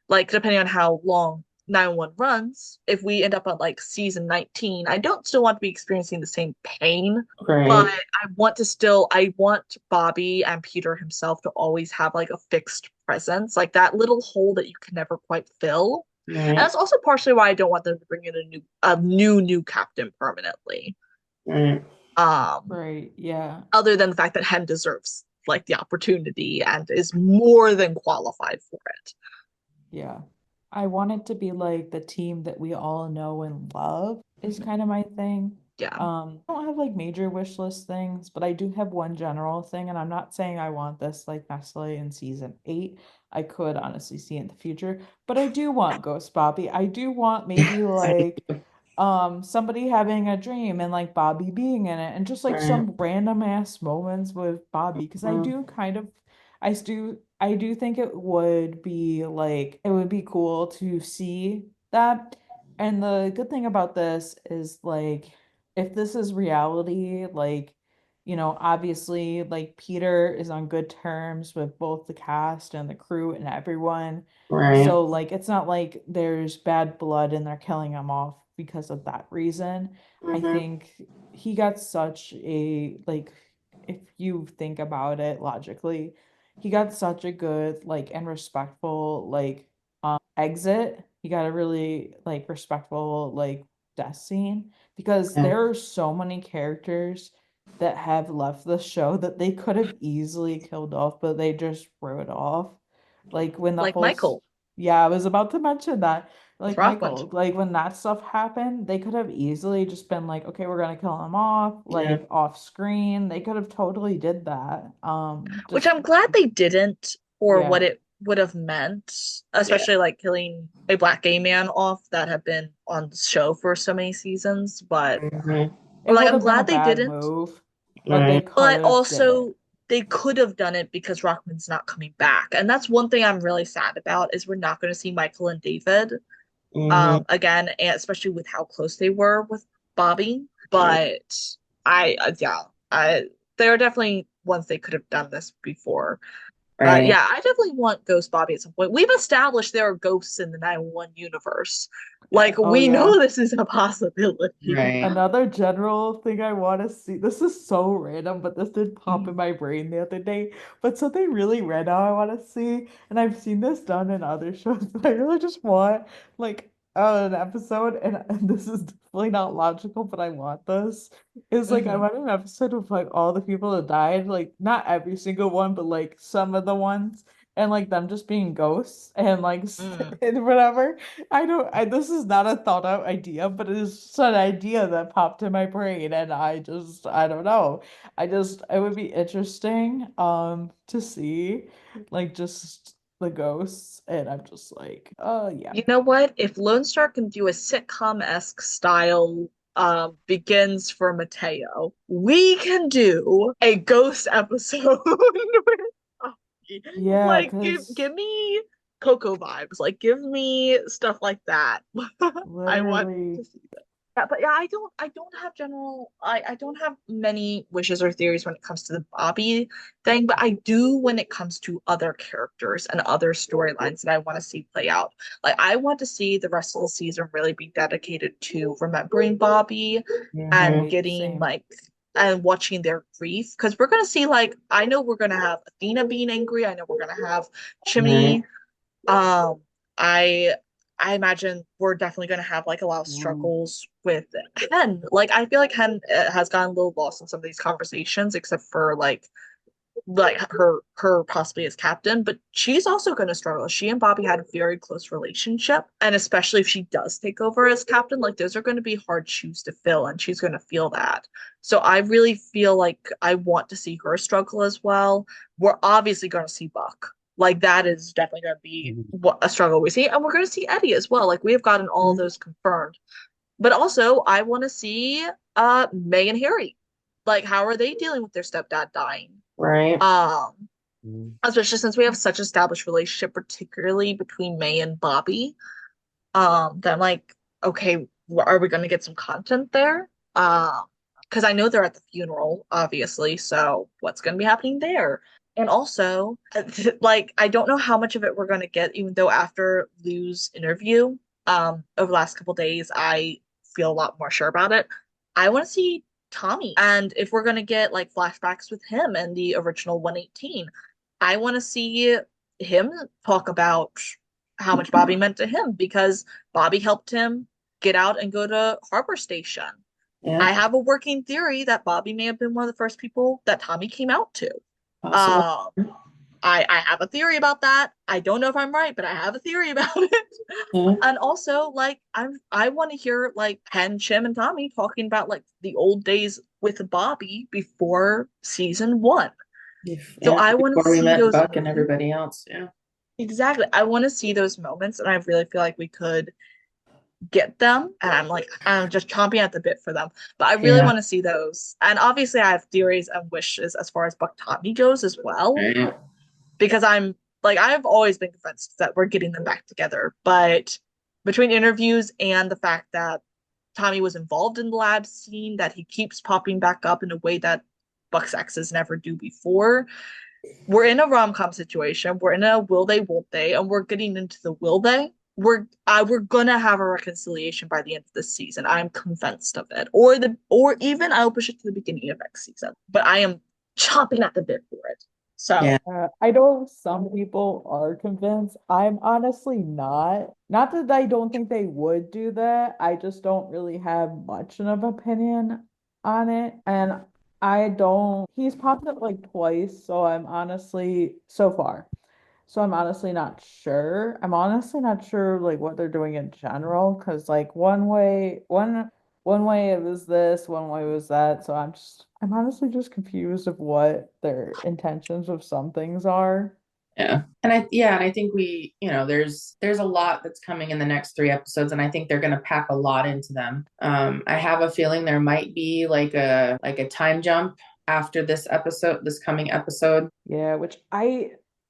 Like, depending on how long 911 runs, if we end up at like season 19, I don't still want to be experiencing the same pain, but right, I want Bobby and Peter himself to always have like a fixed presence, like that little hole that you can never quite fill. And right, that's also partially why I don't want them to bring in a new captain permanently. right. Um, Right. Yeah. Other than the fact that Hen deserves like the opportunity and is more than qualified for it. Yeah. I want it to be like the team that we all know and love is kind of my thing. Yeah. I don't have like major wish list things, but I do have one general thing, and I'm not saying I want this like necessarily in season 8. I could honestly see in the future, but I do want Ghost Bobby. I do want maybe like somebody having a dream and like Bobby being in it and just like Right. some random ass moments with Bobby because I Mm, do kind of I do think it would be like it would be cool to see that. And the good thing about this is like if this is reality, like obviously like Peter is on good terms with both the cast and the crew and everyone. Right. So like it's not like there's bad blood and they're killing him off because of that reason. I Mm-hmm. think he got such a like if you think about it logically, he got such a good like and respectful like exit. He got a really like respectful like death scene because Yeah. there are so many characters that have left the show that they could have easily killed off, but they just wrote off. Like when the Like whole Michael yeah, I was about to mention that. with Like Rockmond. Michael, like when that stuff happened, they could have easily just been like, okay, we're gonna kill him off, Yeah. like off screen. They could have totally did that. Which Just I'm glad they didn't for what yeah. it would have meant, Yeah. especially like killing a black gay man off that had been on the show for so many seasons. But Mm-hmm. It like would I'm have been a glad they bad didn't. move, but they Right. could But have did it. also they could have done it because Rockman's not coming back. And that's one thing I'm really sad about is we're not going to see Michael and David Mm-hmm. again, and especially with how close they were with Bobby. Right. But yeah, I there are definitely ones they could have done this before. But Right. yeah, I definitely want Ghost Bobby at some point. We've established there are ghosts in the 911 universe. Like Oh we yeah. know this is a possibility. Right. Another general thing I want to see. This is so random, but this did pop in my brain the other day. But something really random I want to see, and I've seen this done in other shows, but I really just want like an episode, and this is definitely not logical, but I want this. Is like I Mhm. want an episode of like all the people that died, like not every single one, but like some of the ones, and like them just being ghosts and like Mm. and whatever. This is not a thought out idea, but it is just an idea that popped in my brain and I don't know. It would be interesting to see like just the ghosts and I'm just like, oh yeah. You know what? If Lone Star can do a sitcom-esque style begins for Mateo, we can do a ghost episode with Buffy. Yeah, Like give 'cause me Coco vibes. Like give me stuff like that. I want to literally see that. Yeah, but yeah, I don't have many wishes or theories when it comes to the Bobby thing, but I do when it comes to other characters and other storylines that I want to see play out. Like I want to see the rest of the season really be dedicated to remembering Bobby and Mm-hmm. right, getting same. like and watching their grief because we're gonna see like I know we're gonna have Athena being angry. I know we're gonna have Right. Chimney. Um, I I imagine we're definitely gonna have like a lot of struggles with Hen. Like I feel like Hen has gotten a little lost in some of these conversations, except for like her possibly as captain, but she's also going to struggle. She and Bobby had a very close relationship, and especially if she does take over as captain, like those are going to be hard shoes to fill, and she's going to feel that. So I really feel like I want to see her struggle as well. We're obviously going to see Buck. Like that is definitely going to be what a struggle we see, and we're going to see Eddie as well. Like we have gotten all of those confirmed. But also, I want to see May and Harry. Like, how are they dealing with their stepdad dying? Right. Um, Especially since we have such established relationship, particularly between May and Bobby. That I'm like, okay, are we going to get some content there? Because I know they're at the funeral, obviously. So what's going to be happening there? And also, like, I don't know how much of it we're going to get, even though after Lou's interview, over the last couple days, I feel a lot more sure about it. I want to see Tommy, and if we're going to get like flashbacks with him and the original 118, I want to see him talk about how much Bobby meant to him because Bobby helped him get out and go to Harbor Station. Yeah. I have a working theory that Bobby may have been one of the first people that Tommy came out to. Possible. Um, I have a theory about that. I don't know if I'm right, but I have a theory about it. Yeah. And also, like, I want to hear like Ken, Chim, and Tommy talking about like the old days with Bobby before season 1. So Yeah. I want to Before we see met those Buck and moments. everybody else. Yeah. Exactly. I want to see those moments, and I really feel like we could get them. And I'm just chomping at the bit for them. But I really Yeah. want to see those. And obviously, I have theories and wishes as far as Buck Tommy goes as well. Right. because I'm like I've always been convinced that we're getting them back together, but between interviews and the fact that Tommy was involved in the lab scene, that he keeps popping back up in a way that Buck's exes never do before. We're in a rom-com situation. We're in a will they, won't they, and we're getting into the will they. We're gonna have a reconciliation by the end of this season. I'm convinced of it. Or even I'll push it to the beginning of next season. But I am chomping at the bit for it. Yeah. So I know some people are convinced. I'm honestly not. Not that I don't think they would do that. I just don't really have much of an opinion on it. And I don't, he's popped up like twice, so I'm honestly, so far. So I'm honestly not sure. I'm honestly not sure like what they're doing in general, because like one way it was this, one way it was that. So I'm honestly just confused of what their intentions of some things are. Yeah. And I think there's a lot that's coming in the next 3 episodes, and I think they're gonna pack a lot into them. I have a feeling there might be like a time jump after this coming episode. Yeah, which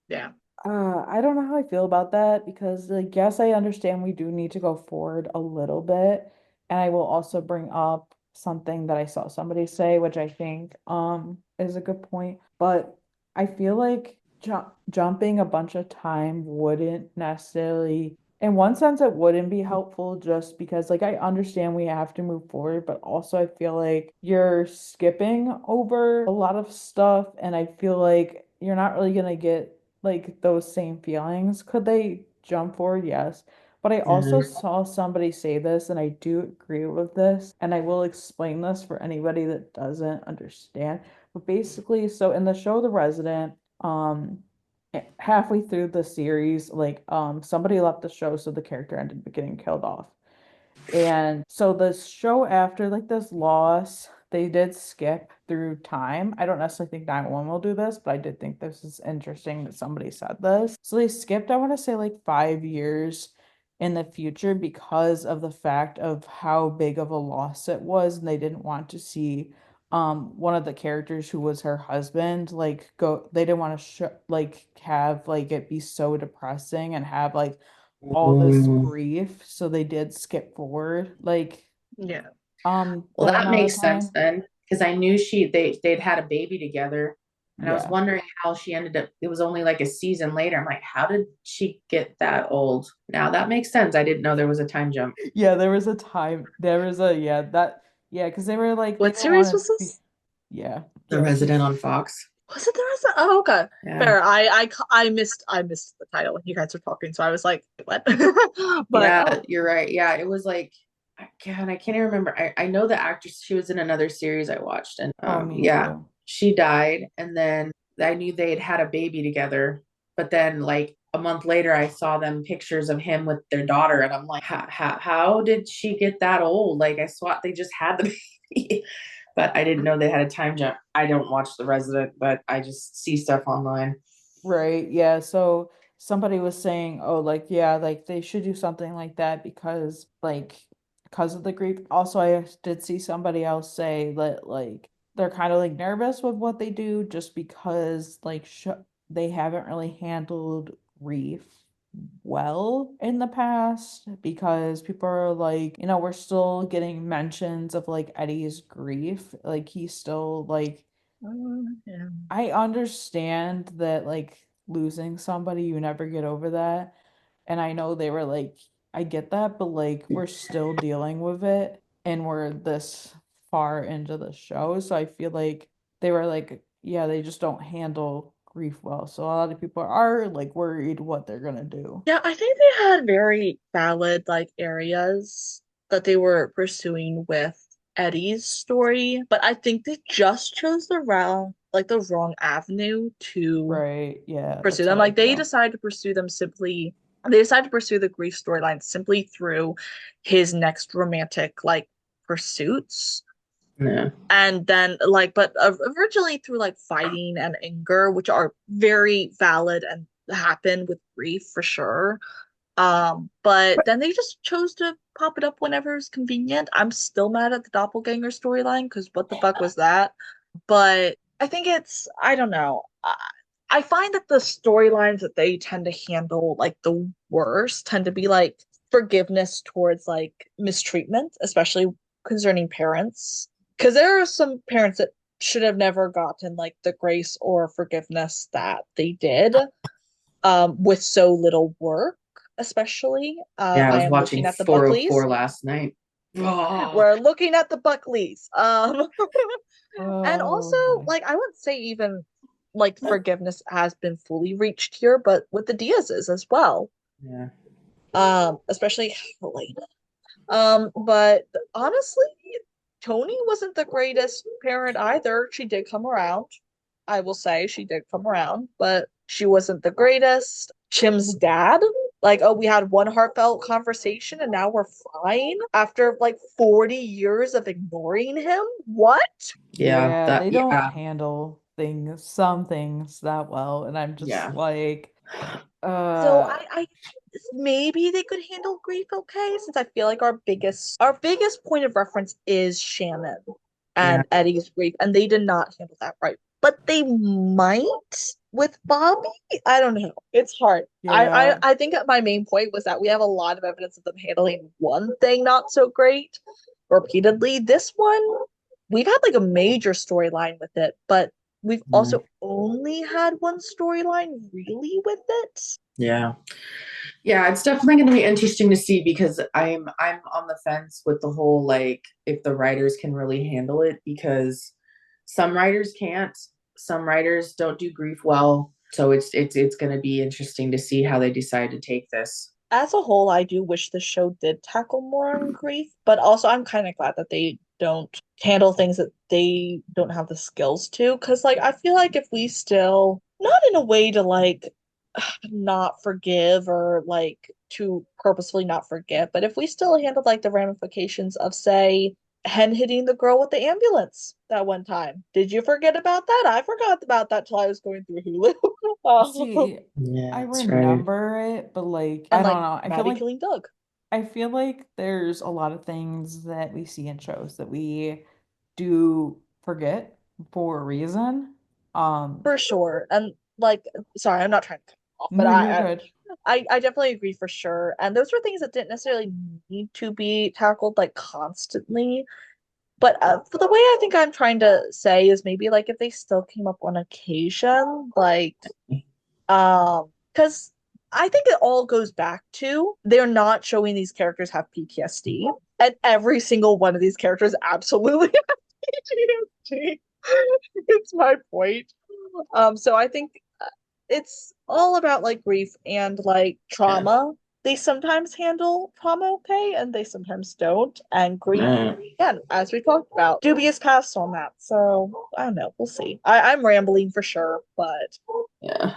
yeah. I don't know how I feel about that because like yes, I understand we do need to go forward a little bit. And I will also bring up something that I saw somebody say, which I think is a good point. But I feel like jumping a bunch of time wouldn't necessarily, in one sense, it wouldn't be helpful just because like I understand we have to move forward, but also I feel like you're skipping over a lot of stuff, and I feel like you're not really gonna get like those same feelings. Could they jump forward? Yes. But I also Yeah. saw somebody say this, and I do agree with this, and I will explain this for anybody that doesn't understand. But basically, so in the show The Resident, halfway through the series, like somebody left the show, so the character ended up getting killed off. And so the show after like this loss, they did skip through time. I don't necessarily think 911 will do this, but I did think this is interesting that somebody said this. So they skipped, I want to say like 5 years in the future because of the fact of how big of a loss it was, and they didn't want to see one of the characters who was her husband like go, they didn't want to like have like it be so depressing and have like all this Ooh. grief, so they did skip forward like Yeah. Well, that that amount of makes sense time. then, because I knew they'd had a baby together, and I was Yeah. wondering how she ended up. It was only like a season later. I'm like, how did she get that old? Now that makes sense. I didn't know there was a time jump. Yeah, there was a time, there was a, yeah, that, yeah, because they were like, they What didn't series want was to be, this? yeah, The yeah, Resident on Fox. Was it the rest of Oh, okay. Yeah. Fair. I missed the title when you guys were talking, so I was like, what? But Yeah, oh, you're right. Yeah, it was like, God, I can't even remember. I know the actress, she was in another series I watched, and oh, me yeah, too. she died, and then I knew they'd had a baby together, but then like a month later, I saw them pictures of him with their daughter, and I'm like, how did she get that old? Like I thought they just had the baby, but I didn't know they had a time jump. I don't watch The Resident, but I just see stuff online. Right. Yeah. So somebody was saying, oh, like, yeah, like they should do something like that because of the grief. Also, I did see somebody else say that, like, they're kind of like nervous with what they do just because, like, they haven't really handled grief well in the past because people are like, we're still getting mentions of like Eddie's grief. Like, he's still like, yeah. I understand that like losing somebody, you never get over that. And I know they were like, I get that, but like we're still dealing with it and we're this far into the show. So I feel like they were like, yeah, they just don't handle grief well. So a lot of people are like worried what they're gonna do. Yeah, I think they had very valid like areas that they were pursuing with Eddie's story, but I think they just chose the wrong avenue to Right. Yeah, pursue that's them. how I Like feel. they decided to pursue the grief storyline simply through his next romantic like pursuits. Yeah. And then but originally through like fighting and anger, which are very valid and happen with grief for sure. But then they just chose to pop it up whenever it's convenient. I'm still mad at the doppelganger storyline because what the fuck was that? But I think I don't know. I find that the storylines that they tend to handle like the worst tend to be like forgiveness towards like mistreatment, especially concerning parents. Because there are some parents that should have never gotten like the grace or forgiveness that they did with so little work, especially. Yeah, I I was am looking watching at the 404 Buckleys. last night. Oh, We're looking at the Buckleys. And also, Oh my. like, I wouldn't say even like forgiveness has been fully reached here, but with the Diazes as well. yeah. Especially Helena. But honestly, Tony wasn't the greatest parent either. She did come around. I will say she did come around, but she wasn't the greatest. Chim's dad, like, oh, we had one heartfelt conversation and now we're fine after like 40 years of ignoring him. What? Yeah, Yeah, that, they don't yeah, handle some things that well, and I'm just yeah. like, So uh, I maybe they could handle grief okay, since I feel like our biggest point of reference is Shannon Yeah. and Eddie's grief, and they did not handle that right. But they might with Bobby. I don't know. It's hard. I yeah, I think that my main point was that we have a lot of evidence of them handling one thing not so great repeatedly. This one, we've had like a major storyline with it, but we've Yeah. also only had one storyline really with it. Yeah. Yeah, it's definitely going to be interesting to see because I'm on the fence with the whole like if the writers can really handle it because some writers can't, some writers don't do grief well. So it's going to be interesting to see how they decide to take this. As a whole, I do wish the show did tackle more on grief, but also I'm kind of glad that they don't handle things that they don't have the skills to. Because, like, I feel like if we still, not in a way to like not forgive or like to purposefully not forget, but if we still handled like the ramifications of, say, Hen hitting the girl with the ambulance that one time. Did you forget about that? I forgot about that till I was going through Hulu. see, Yeah, I that's right. remember it, but like, I And don't like know. Maddie killing Doug. I feel like there's a lot of things that we see in shows that we do forget for a reason. For sure. And like, sorry, I'm not trying to cut you off, but No, you're good. I definitely agree for sure. And those were things that didn't necessarily need to be tackled like constantly. But for the way I think I'm trying to say is maybe like if they still came up on occasion, like because I think it all goes back to they're not showing these characters have PTSD. And every single one of these characters absolutely have PTSD. It's my point. So I think it's all about like grief and like Yeah. trauma. They sometimes handle trauma okay, and they sometimes don't. And grief, Yeah. again, as we talked about, dubious past on that. So I don't know. We'll see. I'm rambling for sure, but Yeah.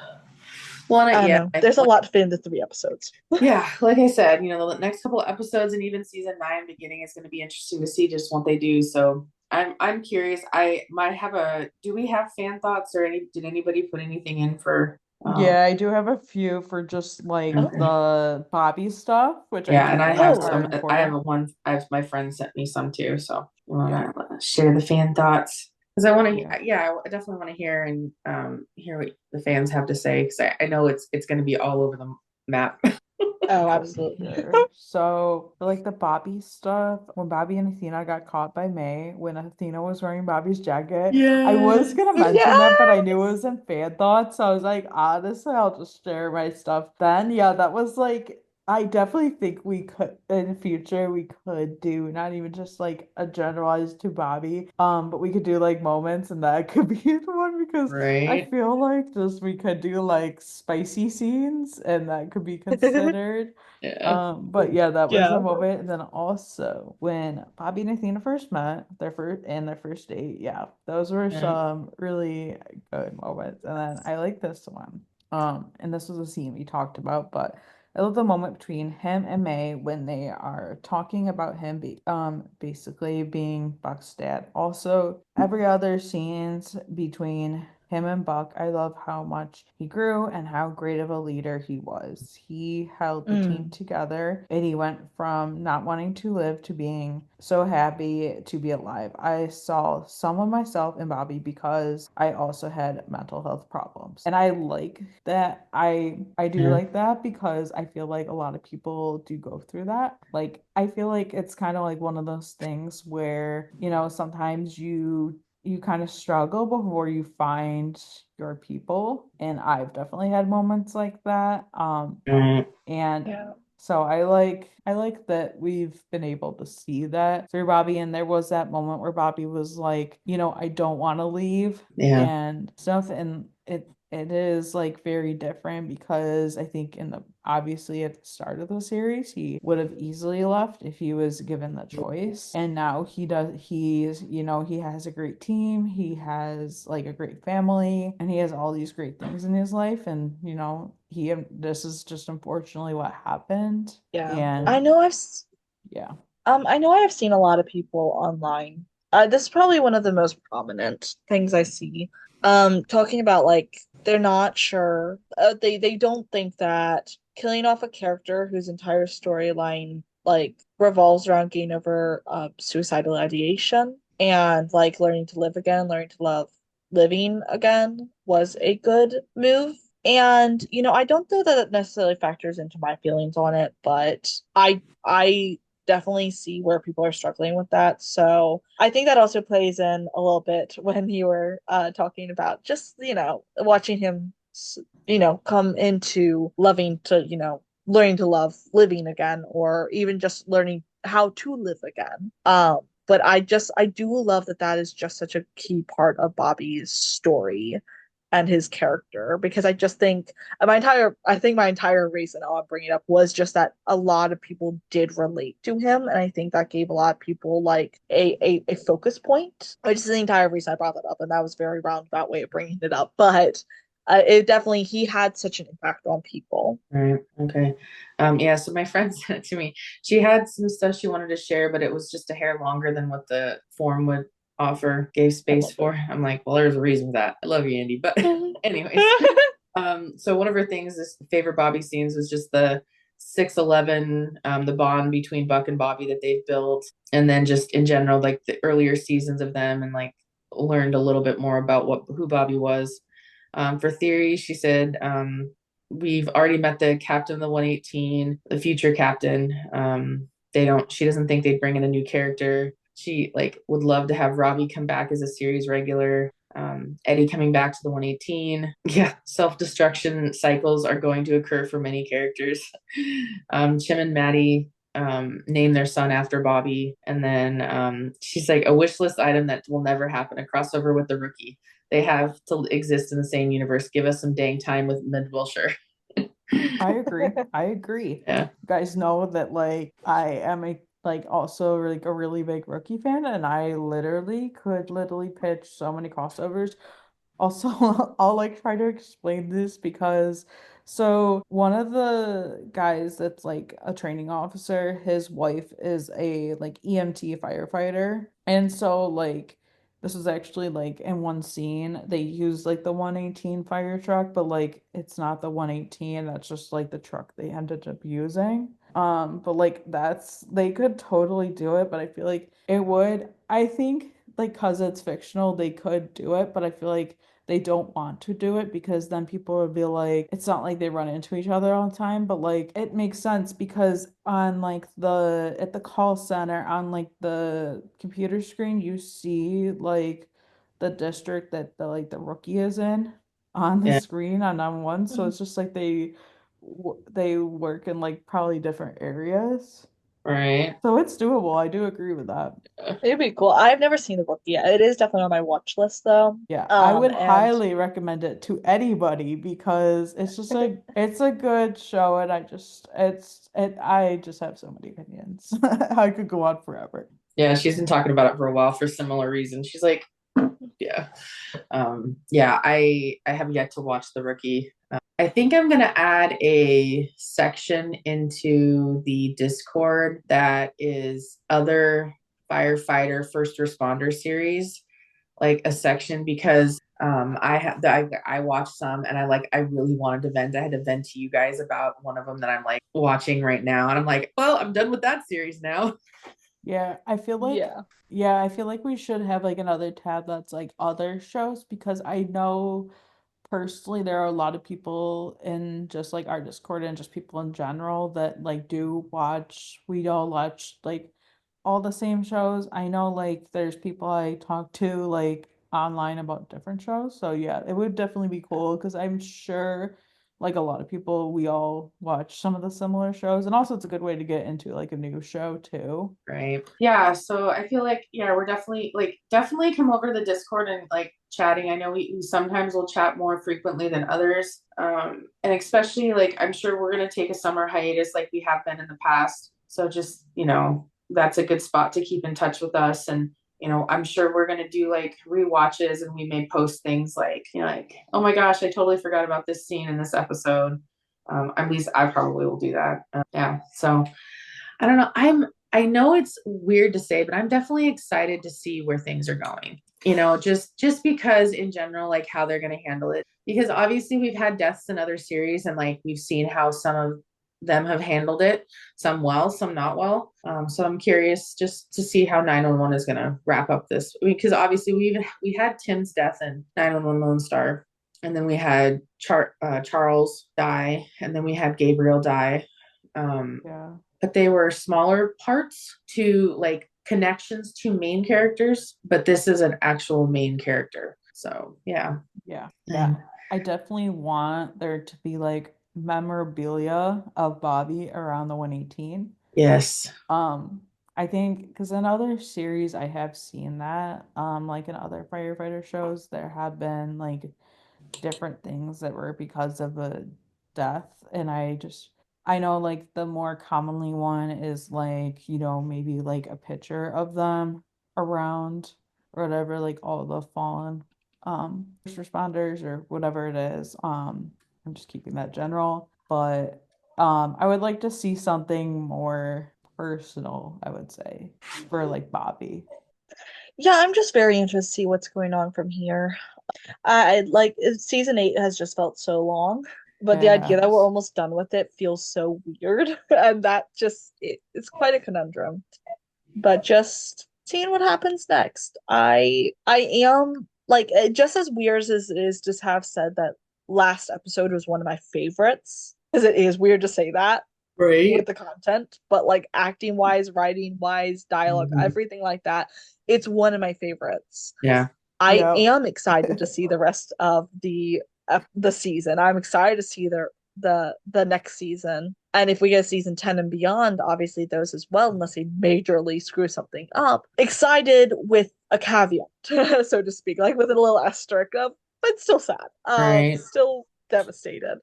Well, I don't yeah, know. There's a lot to fit into 3 episodes. yeah, like I said, the next couple of episodes and even season 9 beginning is going to be interesting to see just what they do. So I'm curious. I might have a. Do we have fan thoughts or any? Did anybody put anything in for? Yeah, I do have a few for just like Okay. the Bobby stuff, which I Yeah, and do I think have Oh, are some. I have important. a one. I have my friend sent me some too. So you Yeah, want to share the fan thoughts? Because I want yeah. to. Yeah, I definitely want to hear and hear what the fans have to say. Because I know it's going to be all over the map. oh, For absolutely. sure. So, for like the Bobby stuff, when Bobby and Athena got caught by May, when Athena was wearing Bobby's jacket, I was Yes. gonna mention that, but I knew it Yes. was in fan thoughts. So I was like, honestly, I'll just share my stuff then. Yeah, that was like, I definitely think we could in the future we could do not even just like a generalized to Bobby, but we could do like moments, and that could be the one because I Right. feel like just we could do like spicy scenes and that could be considered. Yeah. But yeah, that was a Yeah. moment. And then also when Bobby and Athena first met, their first date, yeah, those were Yeah. some really good moments. And then I like this one. And this was a scene we talked about, but I love the moment between him and May when they are talking about him basically being Buck's dad. Also, every other scenes between him and Buck, I love how much he grew and how great of a leader he was. He held the team Mm, together and he went from not wanting to live to being so happy to be alive. I saw some of myself in Bobby because I also had mental health problems. And I like that. I do Yeah. like that because I feel like a lot of people do go through that. Like I feel like it's kind of like one of those things where, sometimes you kind of struggle before you find your people, and I've definitely had moments like that. Right. And yeah. so I like that we've been able to see that through Bobby. And there was that moment where Bobby was like, I don't want to leave Yeah. and stuff. And it is like very different because I think obviously at the start of the series he would have easily left if he was given the choice. And now he has a great team, he has like a great family, and he has all these great things in his life. And this is just unfortunately what happened. Yeah. And yeah. I know I have seen a lot of people online. This is probably one of the most prominent things I see. Talking about like they're not sure. They don't think that killing off a character whose entire storyline like revolves around getting over suicidal ideation and like learning to live again, learning to love living again was a good move. And I don't know that it necessarily factors into my feelings on it, but I definitely see where people are struggling with that. So I think that also plays in a little bit when you were talking about just, watching him, come into loving to, learning to love living again, or even just learning how to live again. But I do love that that is just such a key part of Bobby's story and his character, because I just think my entire reason I'm bringing it up was just that a lot of people did relate to him, and I think that gave a lot of people like a focus point, which is the entire reason I brought that up, and that was a very roundabout way of bringing it up, but it definitely he had such an impact on people. Right. Okay. Yeah, so my friend sent it to me. She had some stuff she wanted to share, but it was just a hair longer than what the form would gave I space love it. for. I'm like, well, there's a reason for that. I love you, Andy. But anyways, so one of her things, this favorite Bobby scenes was just the 6-11, the bond between Buck and Bobby that they've built. And then just in general, like the earlier seasons of them, and like learned a little bit more about who Bobby was. For theory, she said, we've already met the captain of the 118, the future captain. She doesn't think they'd bring in a new character. She like would love to have Robbie come back as a series regular. Eddie coming back to the 118. Yeah, self-destruction cycles are going to occur for many characters. Chim and Maddie name their son after Bobby. And then she's like, a wish list item that will never happen, a crossover with the rookie. They have to exist in the same universe. Give us some dang time with Mid Wilshire. I agree. I agree. Yeah. You guys know that like I am also like a really big rookie fan, and I literally pitch so many crossovers. Also, I'll like try to explain this because so one of the guys that's like a training officer, his wife is a like EMT firefighter. And so like this was actually like in one scene they use like the 118 fire truck, but like it's not the 118, that's just like the truck they ended up using. But like they could totally do it, but I feel like I think like because it's fictional, they could do it, but I feel like they don't want to do it because then people would be like, it's not like they run into each other all the time, but like it makes sense because on like at the call center on like the computer screen, you see like the district that the rookie is in on the Yeah. screen on one. So it's just like they work in like probably different areas. Right. So it's doable. I do agree with that. It'd be cool. I've never seen the book yet. It is definitely on my watch list though. Yeah, I would And highly recommend it to anybody because it's a good show, and I just have so many opinions. I could go on forever. Yeah, she's been talking about it for a while for similar reasons. She's like, yeah. Yeah, I have yet to watch The Rookie. I think I'm gonna add a section into the Discord that is other firefighter first responder series, like a section, because I watched some and I really wanted to vent. I had to vent to you guys about one of them that I'm like watching right now, and I'm like, well, I'm done with that series now. Yeah, I feel like Yeah. yeah, I feel like we should have like another tab that's like other shows because I know personally there are a lot of people in just like our Discord and just people in general that like do watch we all watch like all the same shows. I know like there's people I talk to like online about different shows. So yeah, it would definitely be cool because I'm sure like a lot of people we all watch some of the similar shows and also it's a good way to get into like a new show too. Right. Yeah. So I feel like, yeah, we're definitely come over to the Discord and like chatting. I know we sometimes will chat more frequently than others. And especially like I'm sure we're gonna take a summer hiatus like we have been in the past. So just, that's a good spot to keep in touch with us. And, I'm sure we're gonna do like rewatches and we may post things like, like, oh my gosh, I totally forgot about this scene in this episode. At least I probably will do that. Yeah. So I don't know. I know it's weird to say, but I'm definitely excited to see where things are going. Just because in general, like how they're going to handle it. Because obviously we've had deaths in other series, and like we've seen how some of them have handled it, some well, some not well. So I'm curious just to see how 911 is going to wrap up this. Because obviously we had Tim's death in 911 Lone Star, and then we had Charles die, and then we had Gabriel die. Yeah. But they were smaller parts to like connections to main characters, but this is an actual main character. So yeah. Yeah. Yeah. And I definitely want there to be like memorabilia of Bobby around the 118. yes. Um, I think because in other series I have seen that, like in other firefighter shows, there have been like different things that were because of a death. And I know like the more commonly one is like, maybe like a picture of them around or whatever, like all the fallen first responders or whatever it is. I'm just keeping that general. But I would like to see something more personal, I would say, for like Bobby. Yeah, I'm just very interested to see what's going on from here. I like season 8 has just felt so long, but the idea that we're Yes. almost done with it feels so weird, and that it's quite a conundrum. But just seeing what happens next. I am like just as weird as it is to have said that last episode was one of my favorites, because it is weird to say that with Right. the content, but like acting wise, writing wise, dialogue, Mhm. everything like that, it's one of my favorites. Yeah. I Yep. am excited to see the rest of the season. I'm excited to see the next season. And if we get season 10 and beyond, obviously those as well, unless they majorly screw something up. Excited with a caveat, so to speak, like with a little asterisk of, but still sad. Right. Still devastated,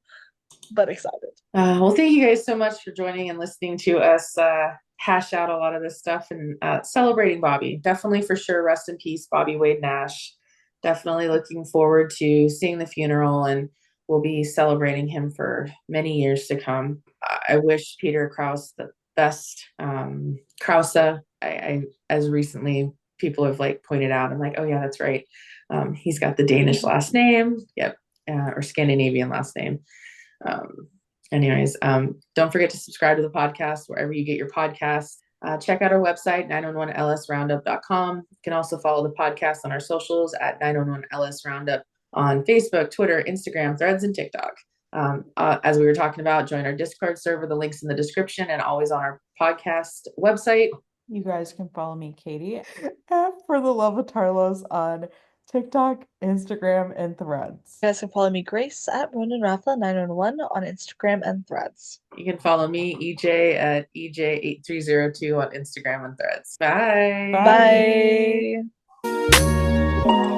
but excited. Well, thank you guys so much for joining and listening to us hash out a lot of this stuff and celebrating Bobby. Definitely for sure. Rest in peace, Bobby Wade Nash. Definitely looking forward to seeing the funeral, and we'll be celebrating him for many years to come. I wish Peter Krause the best. Krause, as recently people have like pointed out, I'm like, oh yeah, that's right. He's got the Danish last name. Yep. Or Scandinavian last name. Um, don't forget to subscribe to the podcast wherever you get your podcasts. Check out our website, 911lsroundup.com. You can also follow the podcast on our socials at 911lsroundup on Facebook, Twitter, Instagram, Threads, and TikTok. As we were talking about, join our Discord server. The link's in the description and always on our podcast website. You guys can follow me, Katie, at For the Love of Tarlos on TikTok, Instagram, and Threads. You guys can follow me, Grace, at Ronan Rafa 911 on Instagram and Threads. You can follow me, EJ, at EJ8302 on Instagram and Threads. Bye. Bye. Bye.